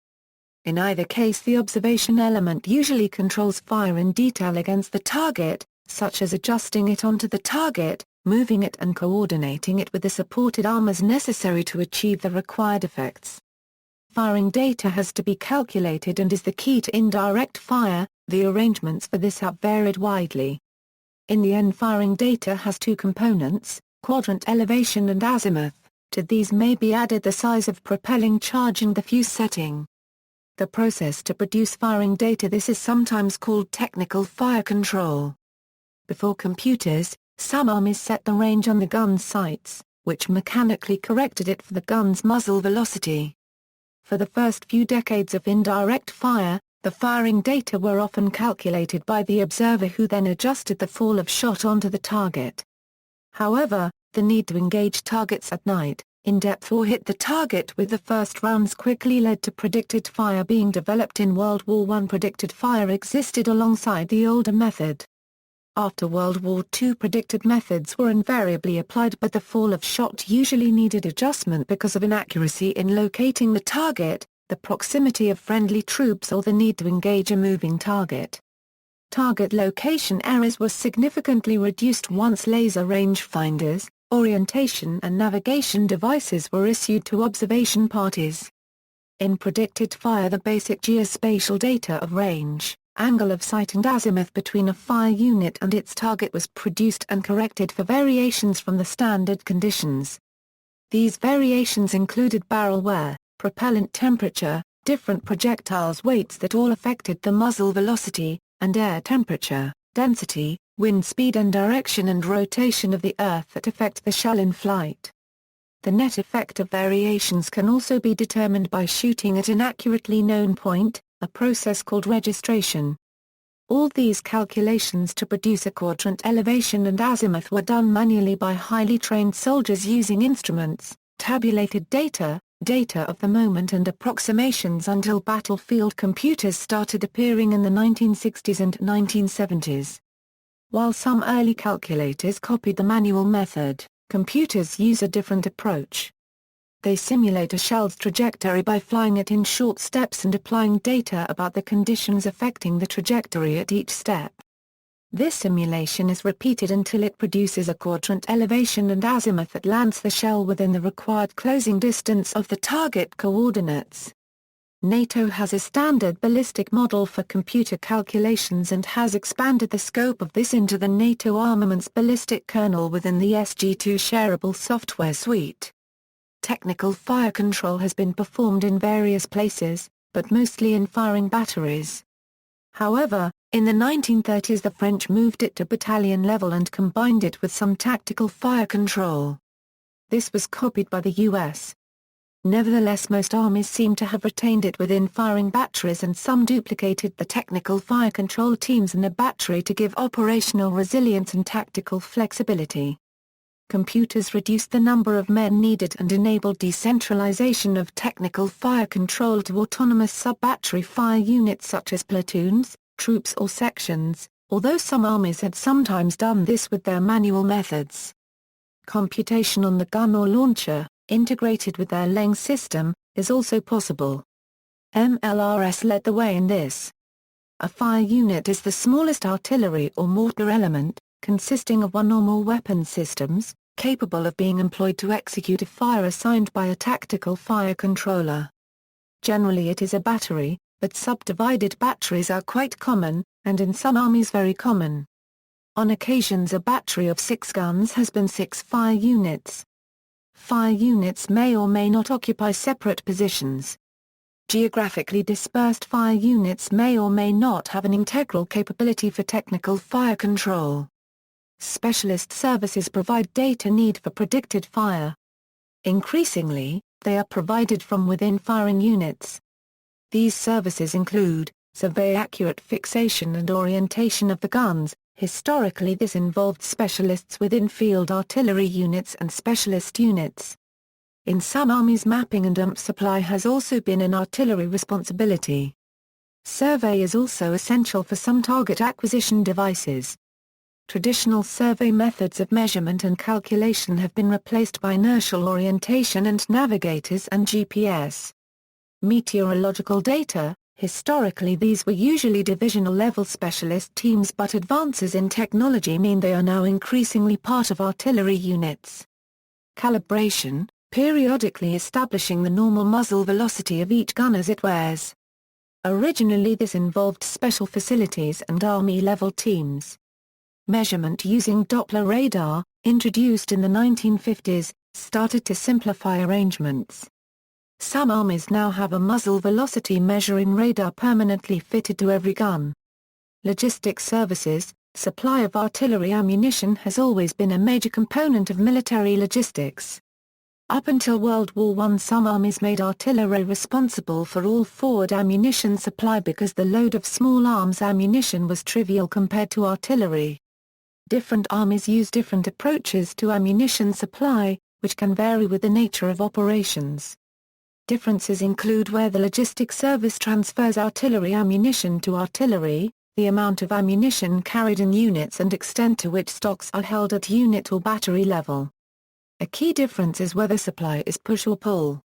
In either case, the observation element usually controls fire in detail against the target, such as adjusting it onto the target, moving it and coordinating it with the supported arm as necessary to achieve the required effects. Firing data has to be calculated and is the key to indirect fire. The arrangements for this have varied widely. In the end, firing data has two components: quadrant elevation and azimuth. To these may be added the size of propelling charge and the fuse setting. The process to produce firing data, this is sometimes called technical fire control. Before computers, some armies set the range on the gun's sights, which mechanically corrected it for the gun's muzzle velocity. For the first few decades of indirect fire, the firing data were often calculated by the observer, who then adjusted the fall of shot onto the target. However, the need to engage targets at night, in depth or hit the target with the first rounds quickly led to predicted fire being developed in World War I. Predicted fire existed alongside the older method. After World War II, predicted methods were invariably applied, but the fall of shot usually needed adjustment because of inaccuracy in locating the target, the proximity of friendly troops, or the need to engage a moving target. Target location errors were significantly reduced once laser rangefinders, orientation and navigation devices were issued to observation parties. In predicted fire, the basic geospatial data of range, angle of sight and azimuth between a fire unit and its target was produced and corrected for variations from the standard conditions. These variations included barrel wear, propellant temperature, different projectiles' weights that all affected the muzzle velocity, and air temperature, density, wind speed and direction and rotation of the Earth that affect the shell in flight. The net effect of variations can also be determined by shooting at an accurately known point, a process called registration. All these calculations to produce a quadrant elevation and azimuth were done manually by highly trained soldiers using instruments, tabulated data, data of the moment and approximations until battlefield computers started appearing in the 1960s and 1970s. While some early calculators copied the manual method, computers use a different approach. They simulate a shell's trajectory by flying it in short steps and applying data about the conditions affecting the trajectory at each step. This simulation is repeated until it produces a quadrant elevation and azimuth that lands the shell within the required closing distance of the target coordinates. NATO has a standard ballistic model for computer calculations and has expanded the scope of this into the NATO armaments ballistic kernel within the SG-2 shareable software suite. Technical fire control has been performed in various places, but mostly in firing batteries. However, in the 1930s the French moved it to battalion level and combined it with some tactical fire control. This was copied by the US. Nevertheless, most armies seem to have retained it within firing batteries and some duplicated the technical fire control teams in a battery to give operational resilience and tactical flexibility. Computers reduced the number of men needed and enabled decentralization of technical fire control to autonomous sub-battery fire units such as platoons, troops or sections, although some armies had sometimes done this with their manual methods. Computation on the gun or launcher, integrated with their LENG system, is also possible. MLRS led the way in this. A fire unit is the smallest artillery or mortar element, consisting of one or more weapon systems, capable of being employed to execute a fire assigned by a tactical fire controller. Generally it is a battery, but subdivided batteries are quite common, and in some armies very common. On occasions a battery of 6 guns has been 6 fire units. Fire units may or may not occupy separate positions. Geographically dispersed fire units may or may not have an integral capability for technical fire control. Specialist services provide data need for predicted fire. Increasingly, they are provided from within firing units. These services include survey-accurate fixation and orientation of the guns. Historically this involved specialists within field artillery units and specialist units. In some armies mapping and UMP supply has also been an artillery responsibility. Survey is also essential for some target acquisition devices. Traditional survey methods of measurement and calculation have been replaced by inertial orientation and navigators and GPS. Meteorological data. Historically these were usually divisional-level specialist teams, but advances in technology mean they are now increasingly part of artillery units. Calibration, periodically establishing the normal muzzle velocity of each gun as it wears. Originally this involved special facilities and army-level teams. Measurement using Doppler radar, introduced in the 1950s, started to simplify arrangements. Some armies now have a muzzle velocity measuring radar permanently fitted to every gun. Logistics services, supply of artillery ammunition has always been a major component of military logistics. Up until World War I some armies made artillery responsible for all forward ammunition supply because the load of small arms ammunition was trivial compared to artillery. Different armies use different approaches to ammunition supply, which can vary with the nature of operations. Differences include where the logistics service transfers artillery ammunition to artillery, the amount of ammunition carried in units and extent to which stocks are held at unit or battery level. A key difference is whether supply is push or pull.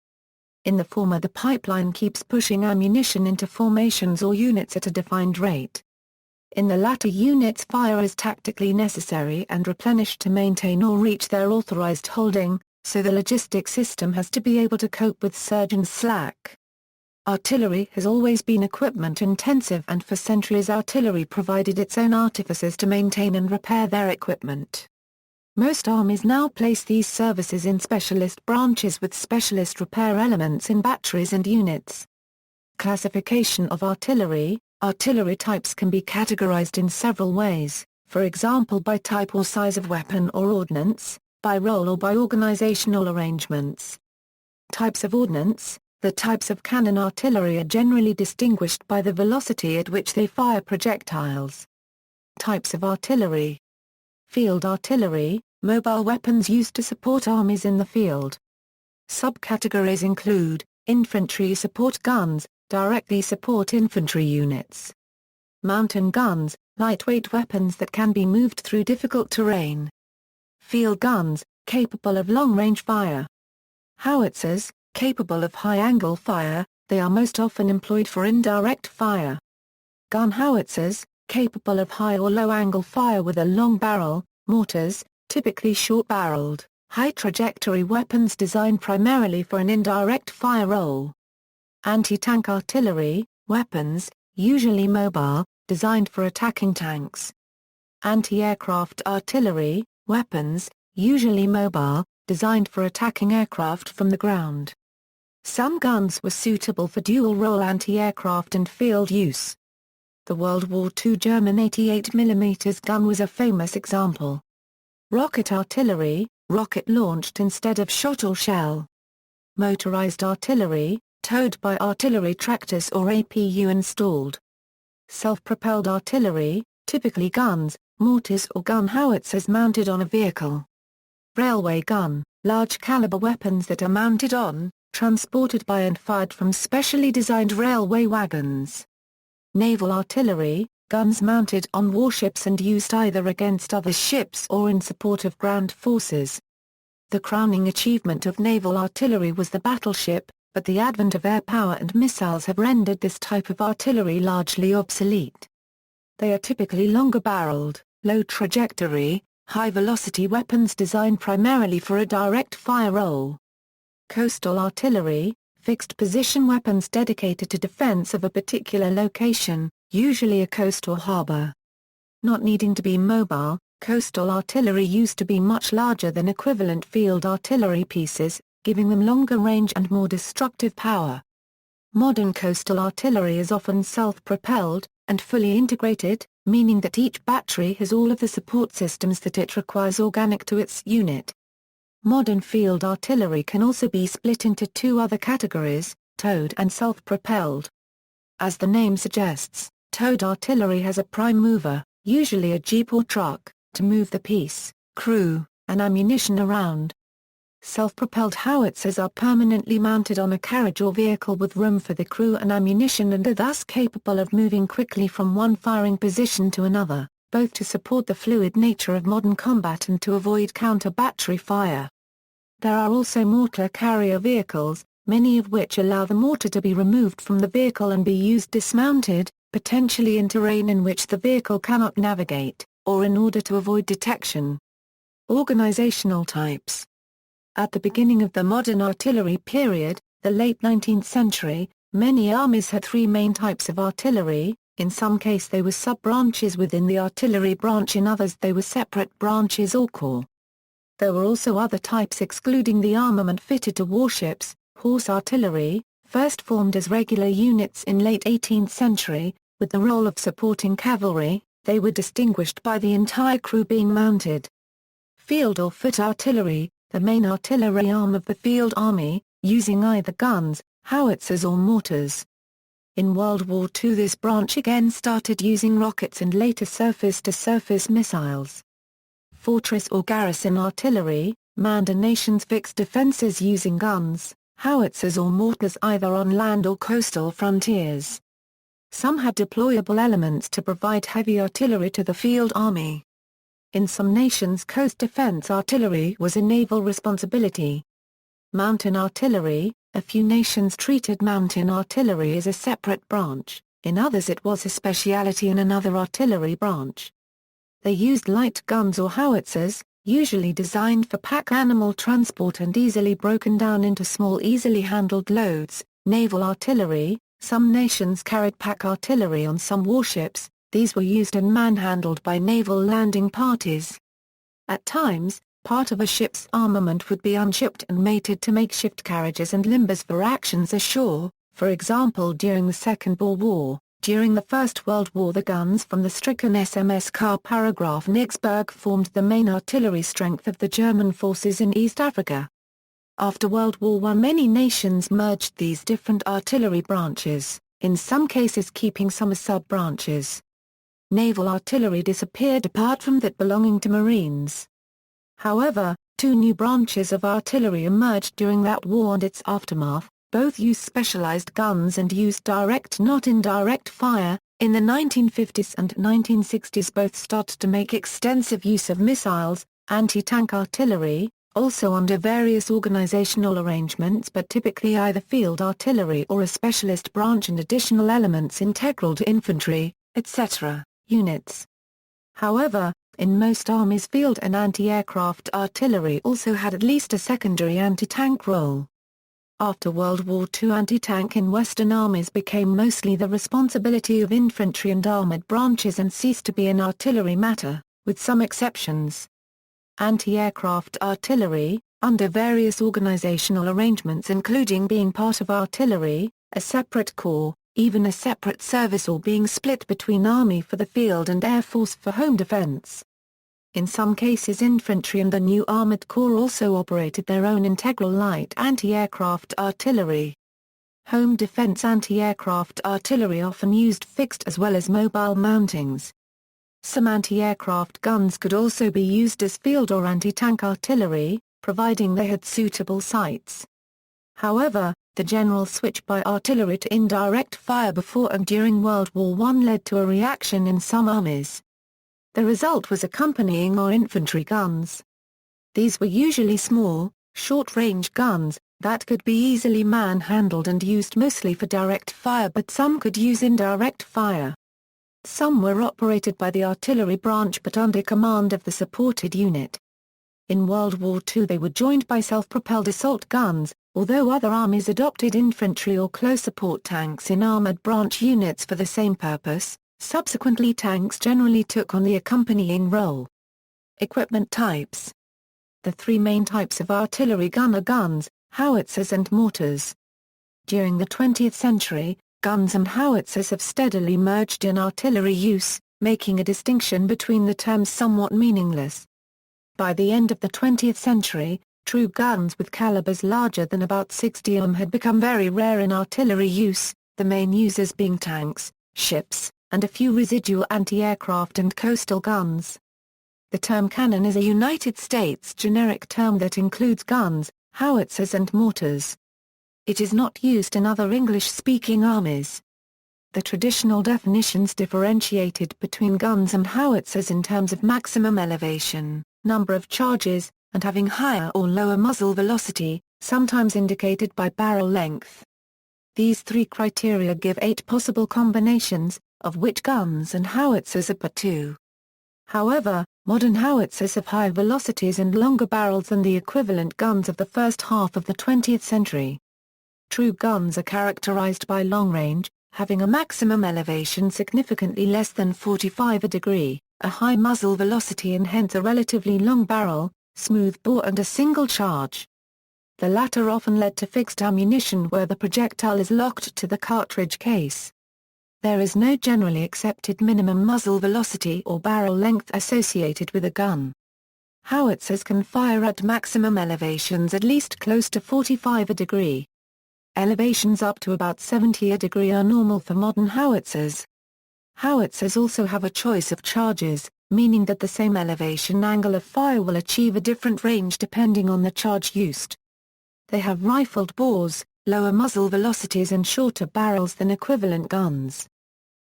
In the former the pipeline keeps pushing ammunition into formations or units at a defined rate. In the latter units fire is tactically necessary and replenished to maintain or reach their authorized holding, so the logistics system has to be able to cope with surge and slack. Artillery has always been equipment intensive, and for centuries artillery provided its own artificers to maintain and repair their equipment. Most armies now place these services in specialist branches with specialist repair elements in batteries and units. Classification of artillery. Artillery types can be categorized in several ways, for example by type or size of weapon or ordnance, by role or by organizational arrangements. Types of ordnance. The types of cannon artillery are generally distinguished by the velocity at which they fire projectiles. Types of artillery. Field artillery, mobile weapons used to support armies in the field. Subcategories include, infantry support guns, directly support infantry units. Mountain guns, lightweight weapons that can be moved through difficult terrain. Field guns, capable of long-range fire. Howitzers, capable of high-angle fire, they are most often employed for indirect fire. Gun howitzers, capable of high or low-angle fire with a long barrel. Mortars, typically short-barreled, high-trajectory weapons designed primarily for an indirect fire role. Anti-tank artillery, weapons, usually mobile, designed for attacking tanks. Anti-aircraft artillery, weapons, usually mobile, designed for attacking aircraft from the ground. Some guns were suitable for dual-role anti-aircraft and field use. The World War II German 88mm gun was a famous example. Rocket artillery, rocket launched instead of shot or shell. Motorized artillery, towed by artillery tractors or APU installed. Self-propelled artillery, typically guns, mortars or gun howitzers mounted on a vehicle. Railway gun, large-caliber weapons that are mounted on, transported by and fired from specially designed railway wagons. Naval artillery, guns mounted on warships and used either against other ships or in support of ground forces. The crowning achievement of naval artillery was the battleship, but the advent of air power and missiles have rendered this type of artillery largely obsolete. They are typically longer-barreled, low-trajectory, high-velocity weapons designed primarily for a direct fire role. Coastal artillery, fixed-position weapons dedicated to defense of a particular location, usually a coast or harbor. Not needing to be mobile, coastal artillery used to be much larger than equivalent field artillery pieces, giving them longer range and more destructive power. Modern coastal artillery is often self-propelled, and fully integrated, meaning that each battery has all of the support systems that it requires organic to its unit. Modern field artillery can also be split into two other categories, towed and self-propelled. As the name suggests, towed artillery has a prime mover, usually a jeep or truck, to move the piece, crew, and ammunition around. Self-propelled howitzers are permanently mounted on a carriage or vehicle with room for the crew and ammunition and are thus capable of moving quickly from one firing position to another, both to support the fluid nature of modern combat and to avoid counter-battery fire. There are also mortar carrier vehicles, many of which allow the mortar to be removed from the vehicle and be used dismounted, potentially in terrain in which the vehicle cannot navigate, or in order to avoid detection. Organizational types. At the beginning of the modern artillery period, the late 19th century, many armies had three main types of artillery. In some case they were sub-branches within the artillery branch, in others they were separate branches or corps. There were also other types excluding the armament fitted to warships. Horse artillery, first formed as regular units in late 18th century, with the role of supporting cavalry, they were distinguished by the entire crew being mounted. Field or foot artillery, the main artillery arm of the field army, using either guns, howitzers or mortars. In World War II this branch again started using rockets and later surface-to-surface missiles. Fortress or garrison artillery, manned a nation's fixed defenses using guns, howitzers or mortars either on land or coastal frontiers. Some had deployable elements to provide heavy artillery to the field army. In some nations coast defense artillery was a naval responsibility. Mountain artillery, a few nations treated mountain artillery as a separate branch, in others it was a speciality in another artillery branch. They used light guns or howitzers, usually designed for pack animal transport and easily broken down into small easily handled loads. Naval artillery, some nations carried pack artillery on some warships, these were used and manhandled by naval landing parties. At times, part of a ship's armament would be unshipped and mated to makeshift carriages and limbers for actions ashore, for example during the Second Boer War. During the First World War the guns from the stricken SMS Car Paragraph Nicksburg formed the main artillery strength of the German forces in East Africa. After World War I, many nations merged these different artillery branches, in some cases keeping some as sub-branches. Naval artillery disappeared apart from that belonging to Marines. However, two new branches of artillery emerged during that war and its aftermath. Both used specialized guns and used direct not indirect fire. In the 1950s and 1960s both started to make extensive use of missiles, anti-tank artillery, also under various organizational arrangements but typically either field artillery or a specialist branch and additional elements integral to infantry, etc., units. However, in most armies field and anti-aircraft artillery also had at least a secondary anti-tank role. After World War II, anti-tank in Western armies became mostly the responsibility of infantry and armored branches and ceased to be an artillery matter, with some exceptions. Anti-aircraft artillery, under various organizational arrangements including being part of artillery, a separate corps, even a separate service or being split between Army for the field and Air Force for home defense. In some cases infantry and the new armored corps also operated their own integral light anti-aircraft artillery. Home defense anti-aircraft artillery often used fixed as well as mobile mountings. Some anti-aircraft guns could also be used as field or anti-tank artillery, providing they had suitable sights. However, the general switch by artillery to indirect fire before and during World War I led to a reaction in some armies. The result was accompanying or infantry guns. These were usually small, short-range guns, that could be easily man-handled and used mostly for direct fire but some could use indirect fire. Some were operated by the artillery branch but under command of the supported unit. In World War II they were joined by self-propelled assault guns, although other armies adopted infantry or close support tanks in armored branch units for the same purpose. Subsequently tanks generally took on the accompanying role. Equipment types. The three main types of artillery gun are guns, howitzers and mortars. During the 20th century, guns and howitzers have steadily merged in artillery use, making a distinction between the terms somewhat meaningless. By the end of the 20th century, true guns with calibers larger than about 60 mm had become very rare in artillery use, the main users being tanks, ships, and a few residual anti-aircraft and coastal guns. The term cannon is a United States generic term that includes guns, howitzers and mortars. It is not used in other English-speaking armies. The traditional definitions differentiated between guns and howitzers in terms of maximum elevation, number of charges, and having higher or lower muzzle velocity, sometimes indicated by barrel length. These three criteria give 8 possible combinations, of which guns and howitzers are but 2. However, modern howitzers have higher velocities and longer barrels than the equivalent guns of the first half of the 20th century. True guns are characterized by long range, having a maximum elevation significantly less than 45 degrees, a high muzzle velocity and hence a relatively long barrel, smooth bore and a single charge. The latter often led to fixed ammunition where the projectile is locked to the cartridge case. There is no generally accepted minimum muzzle velocity or barrel length associated with a gun. Howitzers can fire at maximum elevations at least close to 45 degrees. Elevations up to about 70 degrees are normal for modern howitzers. Howitzers also have a choice of charges, meaning that the same elevation angle of fire will achieve a different range depending on the charge used. They have rifled bores, lower muzzle velocities and shorter barrels than equivalent guns.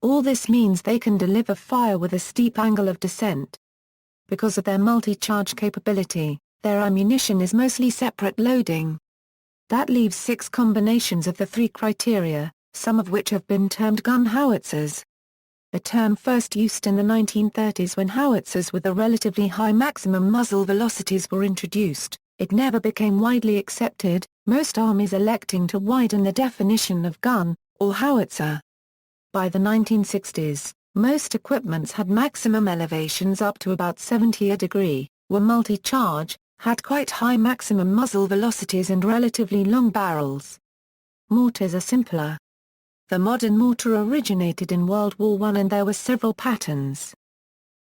All this means they can deliver fire with a steep angle of descent. Because of their multi-charge capability, their ammunition is mostly separate loading. That leaves 6 combinations of the 3 criteria, some of which have been termed gun howitzers. The term first used in the 1930s when howitzers with a relatively high maximum muzzle velocities were introduced. It never became widely accepted, most armies electing to widen the definition of gun, or howitzer. By the 1960s, most equipments had maximum elevations up to about 70 degrees, were multi-charge, had quite high maximum muzzle velocities and relatively long barrels. Mortars are simpler. The modern mortar originated in World War I and there were several patterns.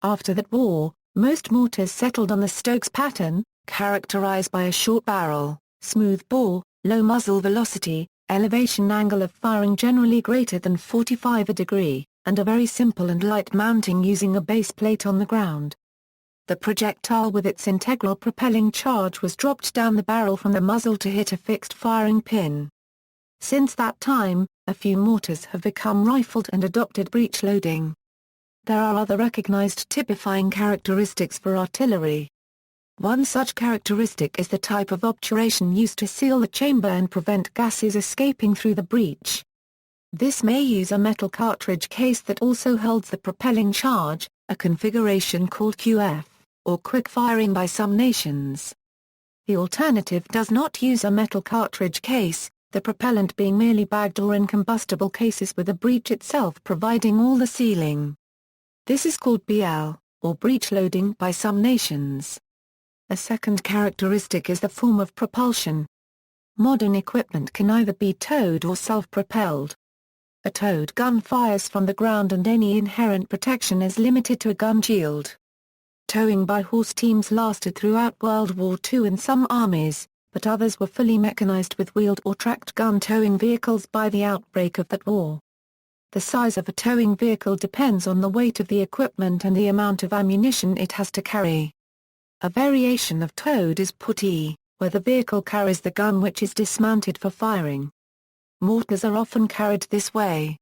After that war, most mortars settled on the Stokes pattern, characterized by a short barrel, smooth bore, low muzzle velocity, elevation angle of firing generally greater than 45 degrees, and a very simple and light mounting using a base plate on the ground. The projectile with its integral propelling charge was dropped down the barrel from the muzzle to hit a fixed firing pin. Since that time, a few mortars have become rifled and adopted breech loading. There are other recognized typifying characteristics for artillery. One such characteristic is the type of obturation used to seal the chamber and prevent gases escaping through the breech. This may use a metal cartridge case that also holds the propelling charge, a configuration called QF, or quick firing by some nations. The alternative does not use a metal cartridge case, the propellant being merely bagged or in combustible cases with the breech itself providing all the sealing. This is called BL, or breech loading by some nations. A second characteristic is the form of propulsion. Modern equipment can either be towed or self-propelled. A towed gun fires from the ground and any inherent protection is limited to a gun shield. Towing by horse teams lasted throughout World War II in some armies, but others were fully mechanized with wheeled or tracked gun towing vehicles by the outbreak of that war. The size of a towing vehicle depends on the weight of the equipment and the amount of ammunition it has to carry. A variation of towed is puttee, where the vehicle carries the gun which is dismounted for firing. Mortars are often carried this way.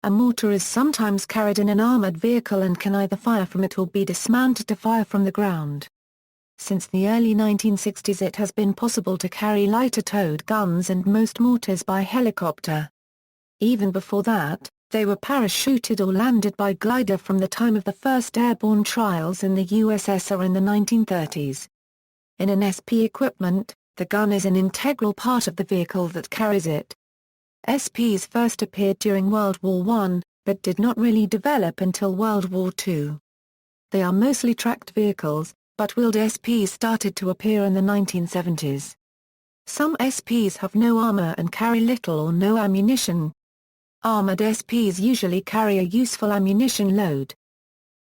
A mortar is sometimes carried in an armored vehicle and can either fire from it or be dismounted to fire from the ground. Since the early 1960s it has been possible to carry lighter towed guns and most mortars by helicopter. Even before that, they were parachuted or landed by glider from the time of the first airborne trials in the USSR in the 1930s. In an SP equipment, the gun is an integral part of the vehicle that carries it. SPs first appeared during World War I, but did not really develop until World War II. They are mostly tracked vehicles, but wheeled SPs started to appear in the 1970s. Some SPs have no armor and carry little or no ammunition. Armored SPs usually carry a useful ammunition load.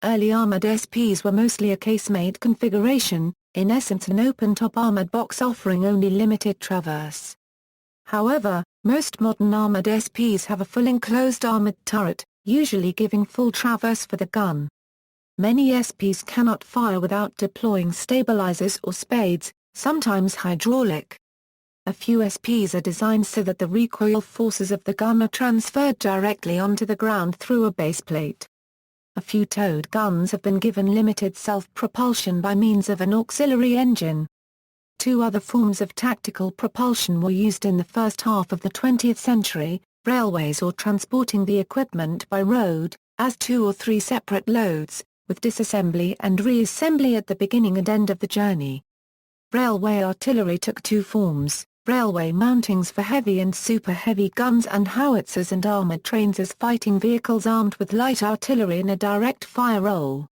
Early armored SPs were mostly a casemate configuration, in essence an open-top armored box offering only limited traverse. However, most modern armored SPs have a full enclosed armored turret, usually giving full traverse for the gun. Many SPs cannot fire without deploying stabilizers or spades, sometimes hydraulic. A few SPs are designed so that the recoil forces of the gun are transferred directly onto the ground through a base plate. A few towed guns have been given limited self-propulsion by means of an auxiliary engine. Two other forms of tactical propulsion were used in the first half of the 20th century, railways or transporting the equipment by road, as 2 or 3 separate loads, with disassembly and reassembly at the beginning and end of the journey. Railway artillery took two forms: railway mountings for heavy and super-heavy guns and howitzers and armored trains as fighting vehicles armed with light artillery in a direct fire role.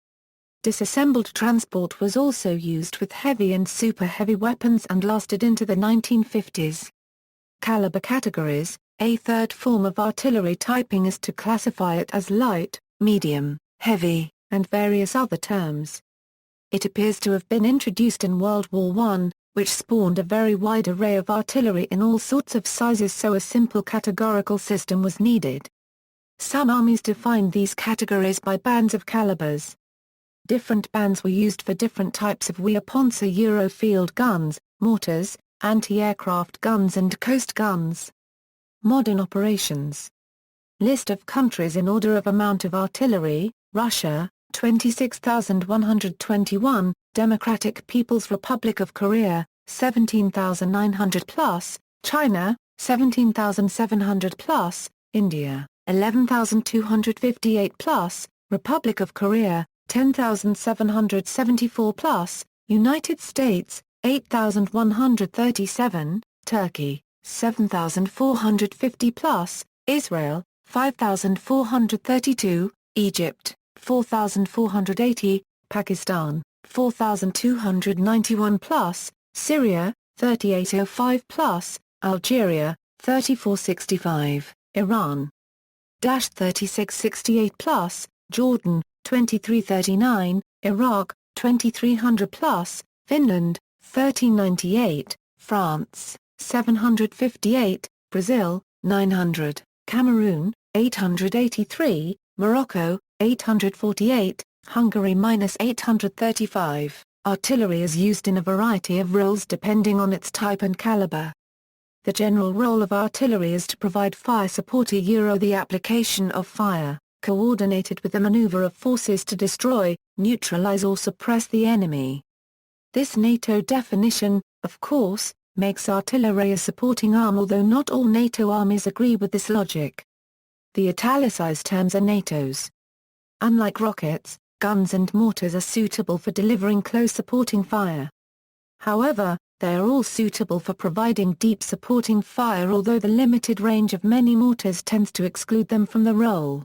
Disassembled transport was also used with heavy and super-heavy weapons and lasted into the 1950s. Caliber categories: a third form of artillery typing is to classify it as light, medium, heavy, and various other terms. It appears to have been introduced in World War I, which spawned a very wide array of artillery in all sorts of sizes, so a simple categorical system was needed. Some armies defined these categories by bands of calibers. Different bands were used for different types of Wehrpanzer Euro field guns, mortars, anti-aircraft guns and coast guns. Modern operations. List of countries in order of amount of artillery: Russia, 26,121, Democratic People's Republic of Korea, 17,900 plus, China, 17,700 plus, India, 11,258 plus, Republic of Korea, 10,774 plus, United States, 8,137, Turkey, 7,450 plus, Israel, 5,432, Egypt, 4,480, Pakistan, 4,291 plus, Syria, 3,805 plus, Algeria, 3,465, Iran, 3,668 plus, Jordan, 2,339, Iraq, 2,300 plus, Finland, 1,398, France, 758, Brazil, 900, Cameroon, 883, Morocco, 848, Hungary -835. Artillery is used in a variety of roles depending on its type and caliber. The general role of artillery is to provide fire support. The application of fire, coordinated with the maneuver of forces to destroy, neutralize or suppress the enemy. This NATO definition, of course, makes artillery a supporting arm, although not all NATO armies agree with this logic. The italicized terms are NATO's. Unlike rockets, guns and mortars are suitable for delivering close supporting fire. However, they are all suitable for providing deep supporting fire, although the limited range of many mortars tends to exclude them from the role.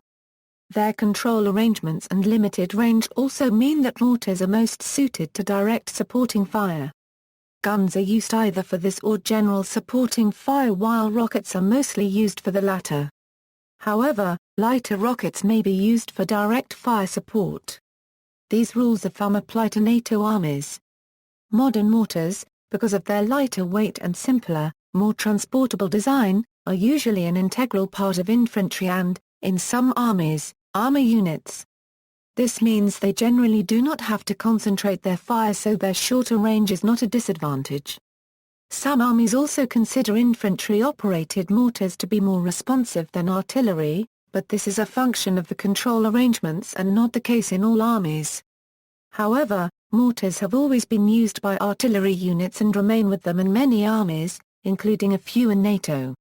Their control arrangements and limited range also mean that mortars are most suited to direct supporting fire. Guns are used either for this or general supporting fire, while rockets are mostly used for the latter. However, lighter rockets may be used for direct fire support. These rules of thumb apply to NATO armies. Modern mortars, because of their lighter weight and simpler, more transportable design, are usually an integral part of infantry and, in some armies, armor units. This means they generally do not have to concentrate their fire, so their shorter range is not a disadvantage. Some armies also consider infantry-operated mortars to be more responsive than artillery, but this is a function of the control arrangements and not the case in all armies. However, mortars have always been used by artillery units and remain with them in many armies, including a few in NATO.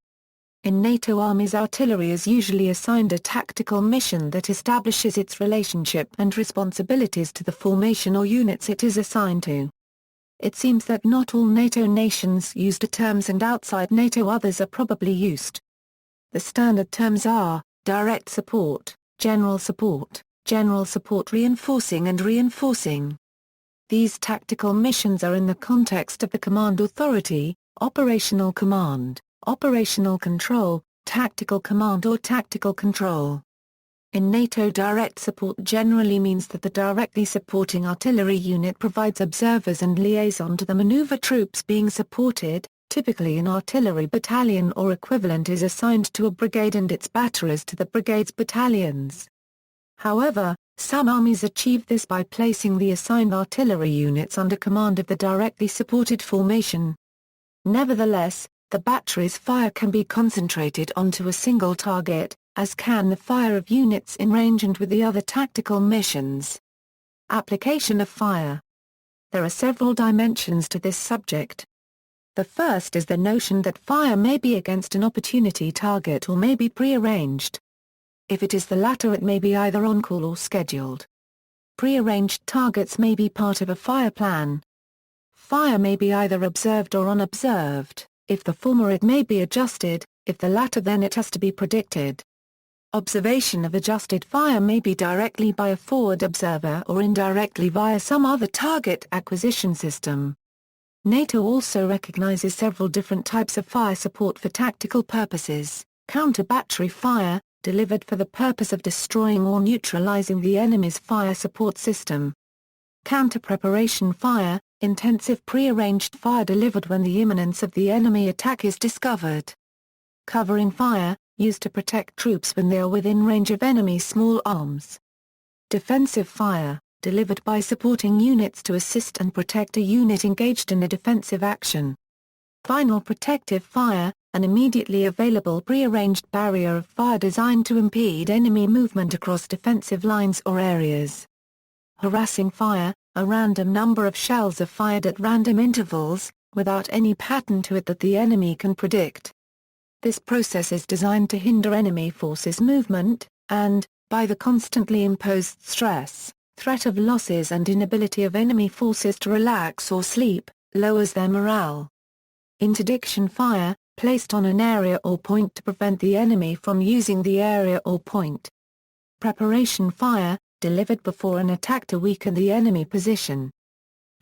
In NATO armies, artillery is usually assigned a tactical mission that establishes its relationship and responsibilities to the formation or units it is assigned to. It seems that not all NATO nations use the terms, and outside NATO others are probably used. The standard terms are direct support, general support reinforcing and reinforcing. These tactical missions are in the context of the command authority, operational command, operational control, tactical command or tactical control. In NATO, direct support generally means that the directly supporting artillery unit provides observers and liaison to the maneuver troops being supported. Typically an artillery battalion or equivalent is assigned to a brigade and its batteries to the brigade's battalions. However, some armies achieve this by placing the assigned artillery units under command of the directly supported formation. Nevertheless, the battery's fire can be concentrated onto a single target, as can the fire of units in range and with the other tactical missions. Application of fire. There are several dimensions to this subject. The first is the notion that fire may be against an opportunity target or may be prearranged. If it is the latter, it may be either on call or scheduled. Prearranged targets may be part of a fire plan. Fire may be either observed or unobserved. If the former, it may be adjusted; if the latter, then it has to be predicted. Observation of adjusted fire may be directly by a forward observer or indirectly via some other target acquisition system. NATO also recognizes several different types of fire support for tactical purposes: counter-battery fire, delivered for the purpose of destroying or neutralizing the enemy's fire support system; counter-preparation fire, intensive prearranged fire delivered when the imminence of the enemy attack is discovered; covering fire, used to protect troops when they are within range of enemy small arms; defensive fire, delivered by supporting units to assist and protect a unit engaged in a defensive action; final protective fire, an immediately available prearranged barrier of fire designed to impede enemy movement across defensive lines or areas; harassing fire, a random number of shells are fired at random intervals, without any pattern to it that the enemy can predict. This process is designed to hinder enemy forces' movement, and, by the constantly imposed stress, threat of losses and inability of enemy forces to relax or sleep, lowers their morale. Interdiction fire, placed on an area or point to prevent the enemy from using the area or point. Preparation fire, delivered before an attack to weaken the enemy position.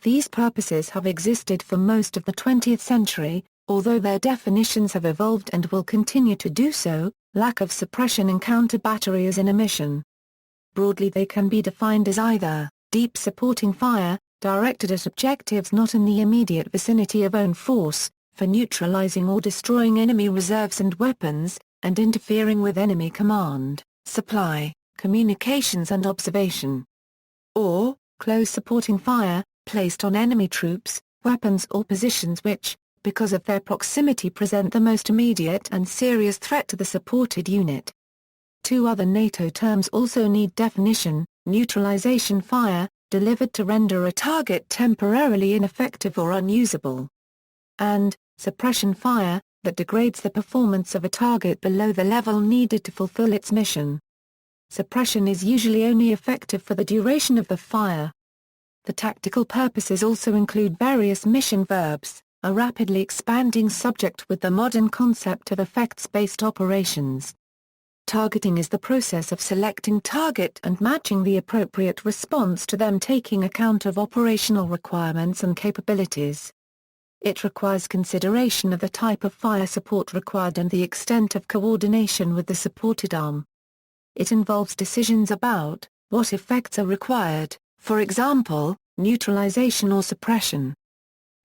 These purposes have existed for most of the 20th century, although their definitions have evolved and will continue to do so. Lack of suppression in counter-battery is an omission. Broadly, they can be defined as either deep supporting fire, directed at objectives not in the immediate vicinity of own force, for neutralizing or destroying enemy reserves and weapons, and interfering with enemy command, supply, communications and observation. Or, close supporting fire, placed on enemy troops, weapons or positions which, because of their proximity, present the most immediate and serious threat to the supported unit. Two other NATO terms also need definition: neutralization fire, delivered to render a target temporarily ineffective or unusable, and suppression fire, that degrades the performance of a target below the level needed to fulfill its mission. Suppression is usually only effective for the duration of the fire. The tactical purposes also include various mission verbs, a rapidly expanding subject with the modern concept of effects-based operations. Targeting is the process of selecting target and matching the appropriate response to them, taking account of operational requirements and capabilities. It requires consideration of the type of fire support required and the extent of coordination with the supported arm. It involves decisions about what effects are required, for example, neutralization or suppression.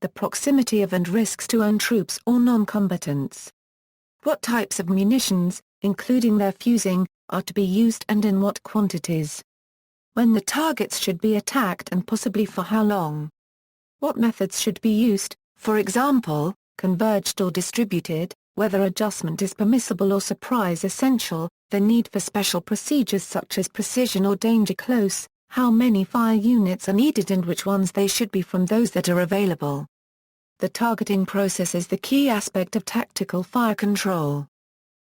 The proximity of and risks to own troops or non-combatants. What types of munitions, including their fusing, are to be used and in what quantities. When the targets should be attacked and possibly for how long. What methods should be used, for example, converged or distributed, whether adjustment is permissible or surprise essential, the need for special procedures such as precision or danger close, how many fire units are needed and which ones they should be from those that are available. The targeting process is the key aspect of tactical fire control.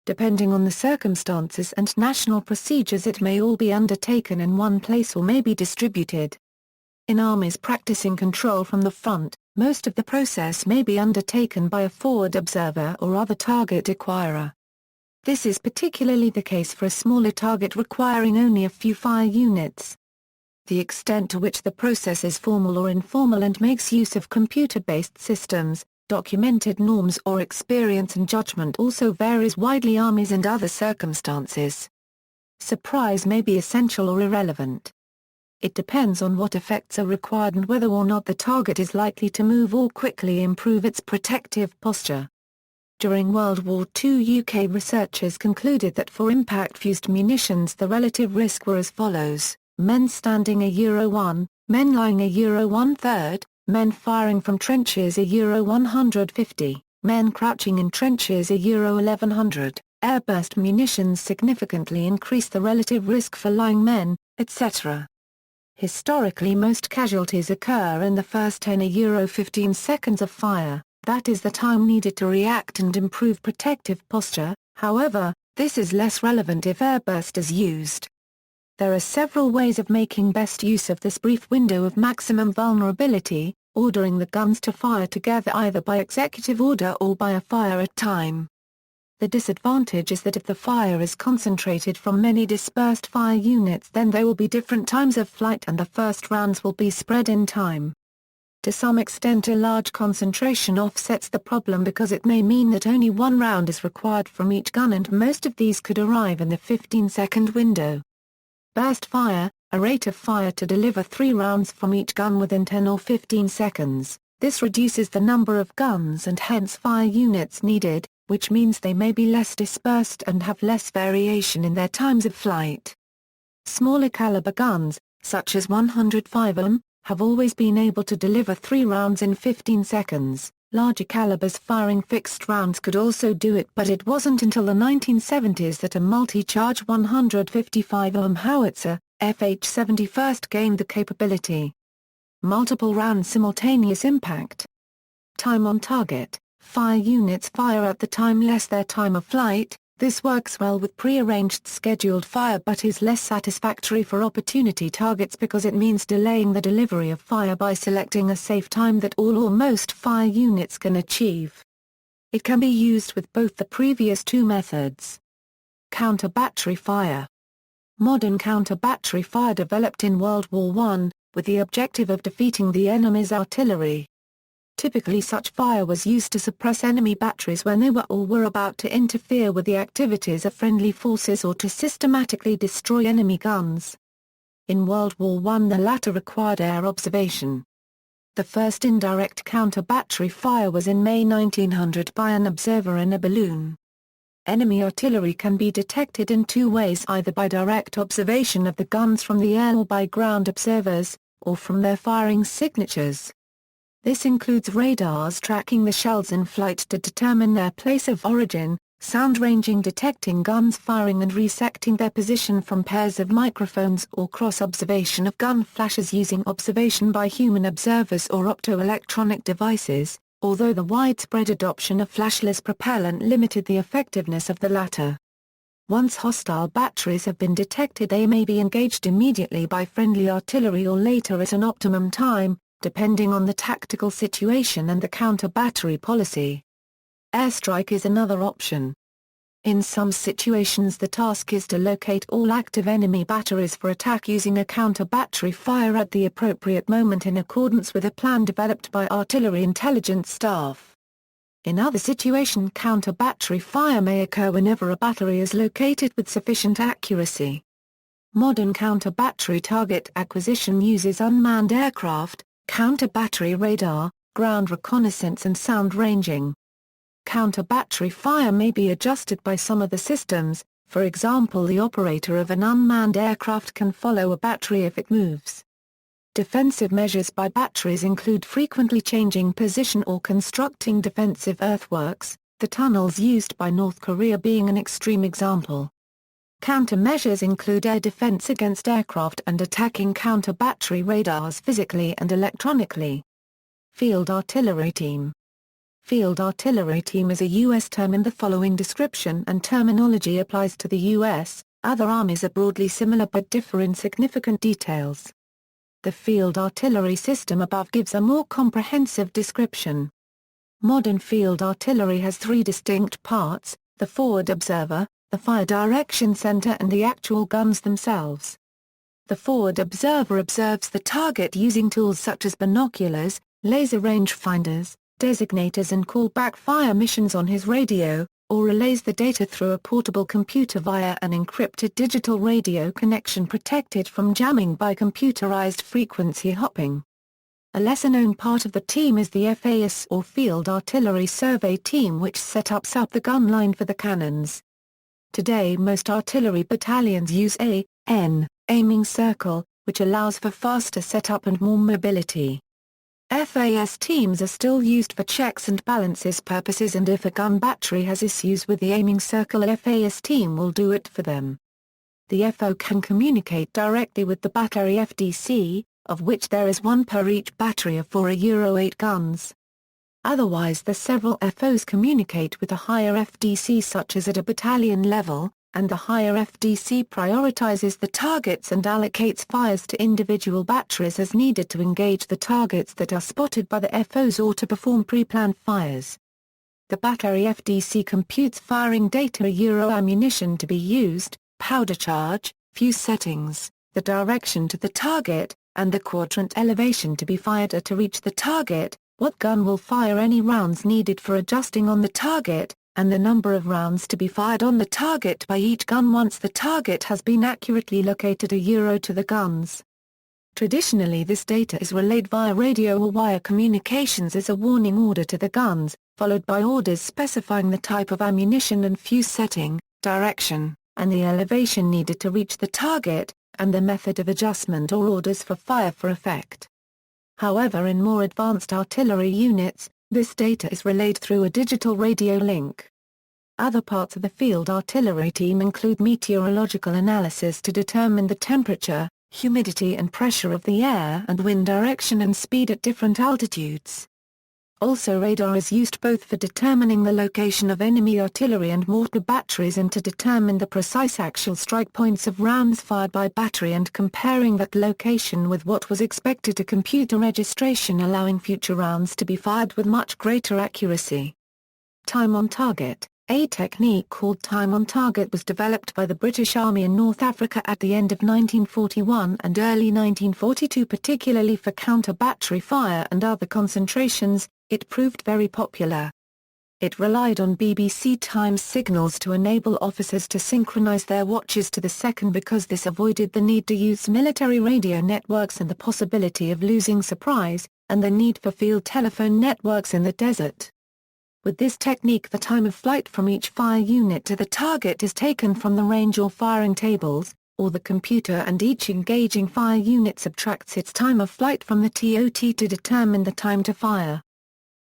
Depending on the circumstances and national procedures, it may all be undertaken in one place or may be distributed. In armies practicing control from the front, most of the process may be undertaken by a forward observer or other target acquirer. This is particularly the case for a smaller target requiring only a few fire units. The extent to which the process is formal or informal and makes use of computer-based systems, documented norms or experience and judgment also varies widely. Armies and other circumstances. Surprise may be essential or irrelevant. It depends on what effects are required and whether or not the target is likely to move or quickly improve its protective posture. During World War II, UK researchers concluded that for impact-fused munitions the relative risk were as follows: men standing (1), men lying (1/3), men firing from trenches (150), men crouching in trenches (1100). Airburst munitions significantly increase the relative risk for lying men, etc. Historically, most casualties occur in the first 10-15 seconds of fire, that is the time needed to react and improve protective posture. However, this is less relevant if airburst is used. There are several ways of making best use of this brief window of maximum vulnerability: ordering the guns to fire together either by executive order or by a fire at time. The disadvantage is that if the fire is concentrated from many dispersed fire units, then there will be different times of flight and the first rounds will be spread in time. To some extent, a large concentration offsets the problem because it may mean that only one round is required from each gun and most of these could arrive in the 15-second window. Burst fire, a rate of fire to deliver 3 rounds from each gun within 10 or 15 seconds. This reduces the number of guns and hence fire units needed, which means they may be less dispersed and have less variation in their times of flight. Smaller caliber guns, such as 105 mm, have always been able to deliver 3 rounds in 15 seconds. Larger calibers firing fixed rounds could also do it, but it wasn't until the 1970s that a multi-charge 155 mm howitzer, FH-70 first gained the capability. Multiple round simultaneous impact. Time on target. Fire units fire at the time less their time of flight. This works well with pre-arranged scheduled fire but is less satisfactory for opportunity targets because it means delaying the delivery of fire by selecting a safe time that all or most fire units can achieve. It can be used with both the previous two methods. Counter-battery fire. Modern counter-battery fire developed in World War I, with the objective of defeating the enemy's artillery. Typically such fire was used to suppress enemy batteries when they were or were about to interfere with the activities of friendly forces or to systematically destroy enemy guns. In World War I the latter required air observation. The first indirect counter-battery fire was in May 1900 by an observer in a balloon. Enemy artillery can be detected in two ways, either by direct observation of the guns from the air or by ground observers, or from their firing signatures. This includes radars tracking the shells in flight to determine their place of origin, sound ranging detecting guns firing and resecting their position from pairs of microphones, or cross-observation of gun flashes using observation by human observers or optoelectronic devices, although the widespread adoption of flashless propellant limited the effectiveness of the latter. Once hostile batteries have been detected, they may be engaged immediately by friendly artillery or later at an optimum time, depending on the tactical situation and the counter-battery policy. Airstrike is another option. In some situations the task is to locate all active enemy batteries for attack using a counter-battery fire at the appropriate moment in accordance with a plan developed by artillery intelligence staff. In other situations, counter-battery fire may occur whenever a battery is located with sufficient accuracy. Modern counter-battery target acquisition uses unmanned aircraft, counter-battery radar, ground reconnaissance and sound ranging. Counter-battery fire may be adjusted by some of the systems, for example the operator of an unmanned aircraft can follow a battery if it moves. Defensive measures by batteries include frequently changing position or constructing defensive earthworks, the tunnels used by North Korea being an extreme example. Countermeasures include air defense against aircraft and attacking counter-battery radars physically and electronically. Field Artillery Team. Field Artillery Team is a U.S. term in the following description and terminology applies to the U.S., other armies are broadly similar but differ in significant details. The field artillery system above gives a more comprehensive description. Modern field artillery has three distinct parts: the forward observer, the fire direction center and the actual guns themselves. The forward observer observes the target using tools such as binoculars, laser rangefinders, designators and callback fire missions on his radio, or relays the data through a portable computer via an encrypted digital radio connection protected from jamming by computerized frequency hopping. A lesser-known part of the team is the FAS or Field Artillery Survey Team, which sets up the gun line for the cannons. Today most artillery battalions use a.n. aiming circle, which allows for faster setup and more mobility. FAS teams are still used for checks and balances purposes, and if a gun battery has issues with the aiming circle, a FAS team will do it for them. The FO can communicate directly with the battery FDC, of which there is one per each battery of 4 Euro-8 guns. Otherwise the several FOs communicate with a higher FDC such as at a battalion level, and the higher FDC prioritizes the targets and allocates fires to individual batteries as needed to engage the targets that are spotted by the FOs or to perform pre-planned fires. The battery FDC computes firing data: Euro ammunition to be used, powder charge, fuse settings, the direction to the target, and the quadrant elevation to be fired at to reach the target, what gun will fire any rounds needed for adjusting on the target, and the number of rounds to be fired on the target by each gun once the target has been accurately located: Euro to the guns. Traditionally this data is relayed via radio or wire communications as a warning order to the guns, followed by orders specifying the type of ammunition and fuse setting, direction, and the elevation needed to reach the target, and the method of adjustment or orders for fire for effect. However, in more advanced artillery units, this data is relayed through a digital radio link. Other parts of the field artillery team include meteorological analysis to determine the temperature, humidity and pressure of the air and wind direction and speed at different altitudes. Also, radar is used both for determining the location of enemy artillery and mortar batteries and to determine the precise actual strike points of rounds fired by battery and comparing that location with what was expected to computer registration, allowing future rounds to be fired with much greater accuracy. Time on target. A technique called time on target was developed by the British Army in North Africa at the end of 1941 and early 1942, particularly for counter-battery fire and other concentrations. It proved very popular. It relied on BBC time signals to enable officers to synchronize their watches to the second, because this avoided the need to use military radio networks and the possibility of losing surprise, and the need for field telephone networks in the desert. With this technique, the time of flight from each fire unit to the target is taken from the range or firing tables, or the computer, and each engaging fire unit subtracts its time of flight from the TOT to determine the time to fire.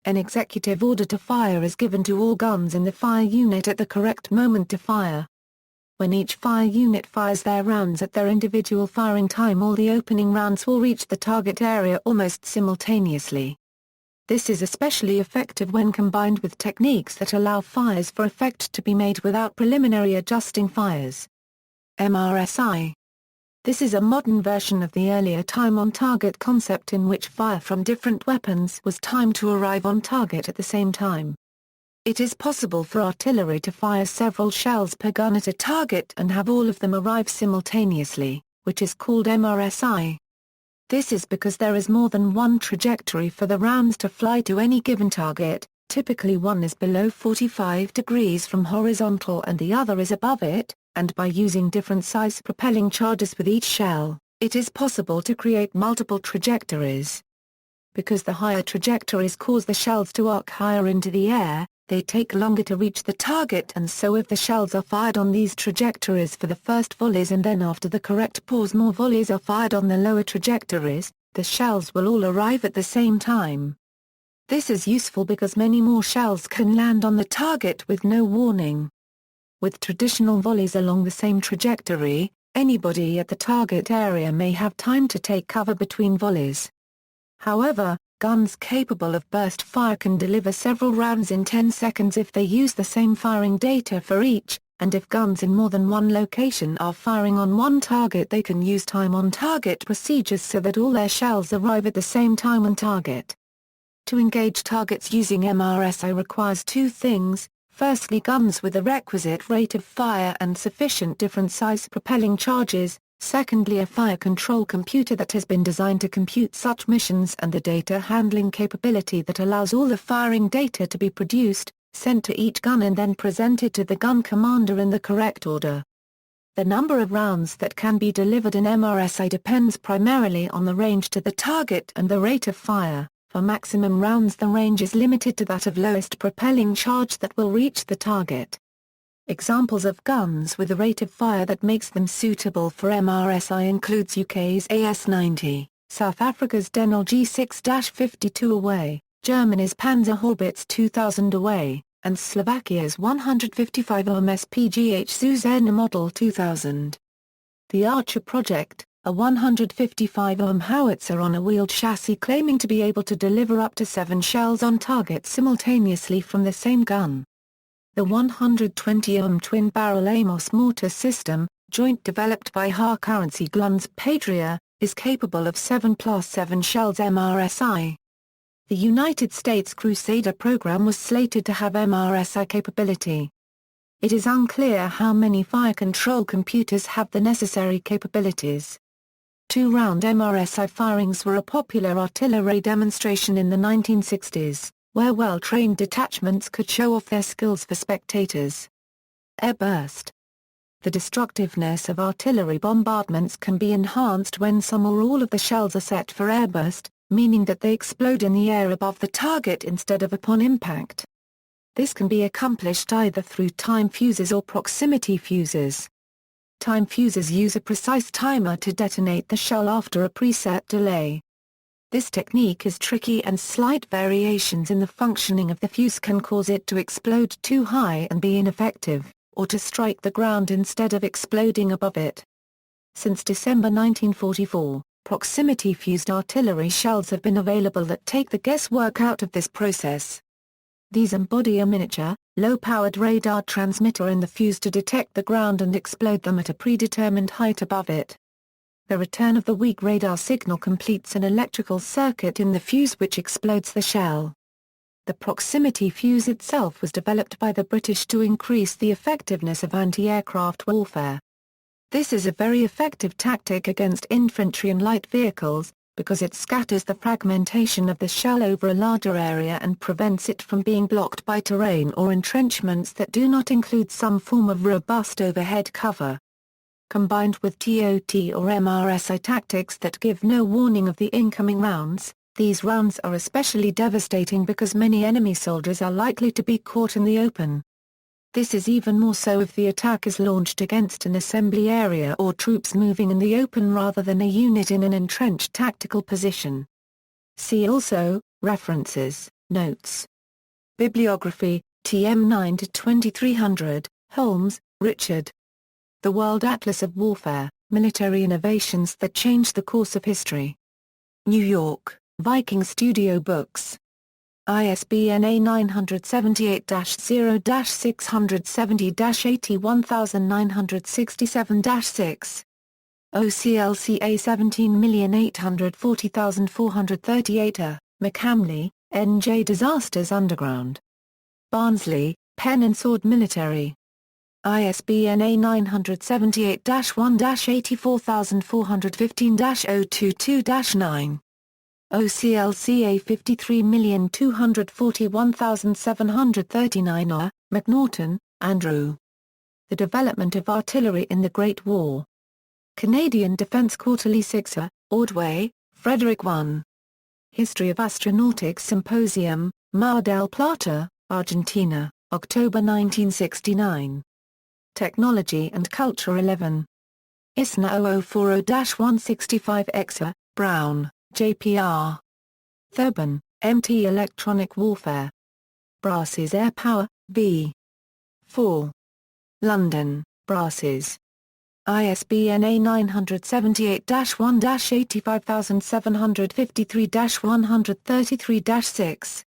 An executive order to fire is given to all guns in the fire unit at the correct moment to fire. When each fire unit fires their rounds at their individual firing time, all the opening rounds will reach the target area almost simultaneously. This is especially effective when combined with techniques that allow fires for effect to be made without preliminary adjusting fires. MRSI. This is a modern version of the earlier time-on-target concept in which fire from different weapons was timed to arrive on target at the same time. It is possible for artillery to fire several shells per gun at a target and have all of them arrive simultaneously, which is called MRSI. This is because there is more than one trajectory for the rounds to fly to any given target. Typically one is below 45 degrees from horizontal and the other is above it, and by using different size propelling charges with each shell, it is possible to create multiple trajectories. Because the higher trajectories cause the shells to arc higher into the air, they take longer to reach the target, and so if the shells are fired on these trajectories for the first volleys and then after the correct pause more volleys are fired on the lower trajectories, the shells will all arrive at the same time. This is useful because many more shells can land on the target with no warning. With traditional volleys along the same trajectory, anybody at the target area may have time to take cover between volleys. However, guns capable of burst fire can deliver several rounds in 10 seconds if they use the same firing data for each, and if guns in more than one location are firing on one target, they can use time-on-target procedures so that all their shells arrive at the same time on target. To engage targets using MRSI requires two things: firstly, guns with the requisite rate of fire and sufficient different size propelling charges; secondly, a fire control computer that has been designed to compute such missions and the data handling capability that allows all the firing data to be produced, sent to each gun and then presented to the gun commander in the correct order. The number of rounds that can be delivered in MRSI depends primarily on the range to the target and the rate of fire. For maximum rounds, the range is limited to that of lowest propelling charge that will reach the target. Examples of guns with a rate of fire that makes them suitable for MRSI includes UK's AS-90, South Africa's Denel G6-52 away, Germany's Panzerhaubitze 2000 away, and Slovakia's 155 OM SPGH Zuzena Model 2000. The Archer project, a 155 OM howitzer on a wheeled chassis claiming to be able to deliver up to 7 shells on target simultaneously from the same gun. The 120 OM twin-barrel Amos mortar system, joint developed by Harcurrency Glun's Patria, is capable of 7+7 shells MRSI. The United States Crusader program was slated to have MRSI capability. It is unclear how many fire control computers have the necessary capabilities. 2-round MRSI firings were a popular artillery demonstration in the 1960s, where well-trained detachments could show off their skills for spectators. Airburst. The destructiveness of artillery bombardments can be enhanced when some or all of the shells are set for airburst, meaning that they explode in the air above the target instead of upon impact. This can be accomplished either through time fuses or proximity fuses. Time fuses use a precise timer to detonate the shell after a preset delay. This technique is tricky and slight variations in the functioning of the fuse can cause it to explode too high and be ineffective, or to strike the ground instead of exploding above it. Since December 1944, proximity-fused artillery shells have been available that take the guesswork out of this process. These embody a miniature, low-powered radar transmitter in the fuse to detect the ground and explode them at a predetermined height above it. The return of the weak radar signal completes an electrical circuit in the fuse which explodes the shell. The proximity fuse itself was developed by the British to increase the effectiveness of anti-aircraft warfare. This is a very effective tactic against infantry and light vehicles, because it scatters the fragmentation of the shell over a larger area and prevents it from being blocked by terrain or entrenchments that do not include some form of robust overhead cover. Combined with TOT or MRSI tactics that give no warning of the incoming rounds, These rounds are especially devastating because many enemy soldiers are likely to be caught in the open. This is even more so if the attack is launched against an assembly area or troops moving in the open rather than a unit in an entrenched tactical position. See also, References, Notes. Bibliography, TM 9-2300, Holmes, Richard. The World Atlas of Warfare, Military Innovations That Changed the Course of History. New York, Viking Studio Books. ISBN A978-0-670-81967-6. OCLCA 17840438. McCamley, N.J. Disasters Underground. Barnsley, Pen and Sword Military. ISBN A978-84415-022-9. OCLCA 53241739. McNaughton, Andrew. The Development of Artillery in the Great War. Canadian Defence Quarterly 6. Ordway, Frederick 1. History of Astronautics Symposium, Mar del Plata, Argentina, October 1969. Technology and Culture 11. ISNA 0040-165 Brown, JPR. Thurbin, MT Electronic Warfare. Brasses Air Power, v. 4. London, Brasses. ISBN A978-1-85753-133-6.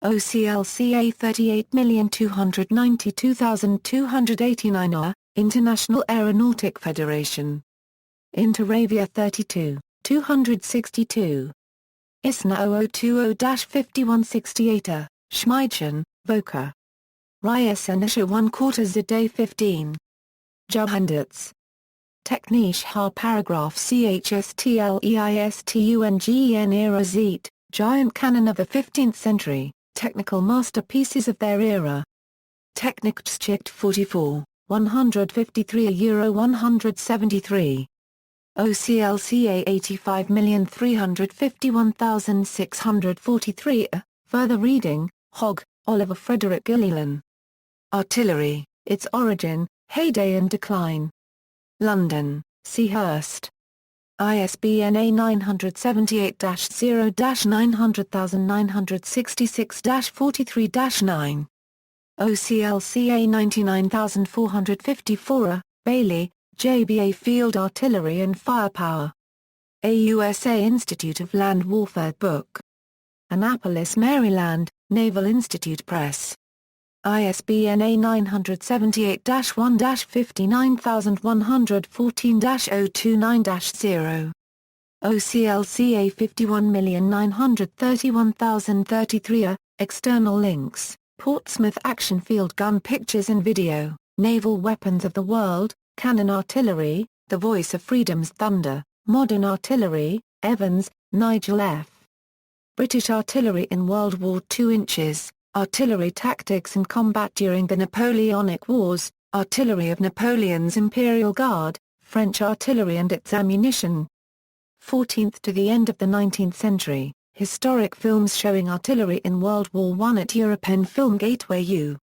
OCLCA 38292289. International Aeronautic Federation. Interavia 32, 262. ISNA 0020-5168. Schmeidchen, Volker. Ryesenische 1/4 a day 15. Jahrhunderts. Technische Paragraph CHSTLEISTUNGEN Era Zet, Giant Cannon of the 15th Century, Technical Masterpieces of their Era. Technikgeschichte 44, 153 €173. OCLCA 85351643. Further reading, Hogg, Oliver Frederick Gillilan. Artillery, Its Origin, Heyday and Decline. London, C. Hurst. ISBN A978-0-900966-43-9. OCLCA 99454. Bailey, J.B.A. Field Artillery and Firepower. AUSA Institute of Land Warfare Book. Annapolis, Maryland, Naval Institute Press. ISBN A978-1-59114-029-0. OCLCA 51931033. External links, Portsmouth Action Field Gun Pictures and Video, Naval Weapons of the World, Cannon Artillery, The Voice of Freedom's Thunder, Modern Artillery, Evans, Nigel F. British Artillery in World War II. Inches, Artillery Tactics and Combat During the Napoleonic Wars, Artillery of Napoleon's Imperial Guard, French Artillery and its Ammunition. 14th to the end of the 19th century, historic films showing artillery in World War I at European Film Gateway U.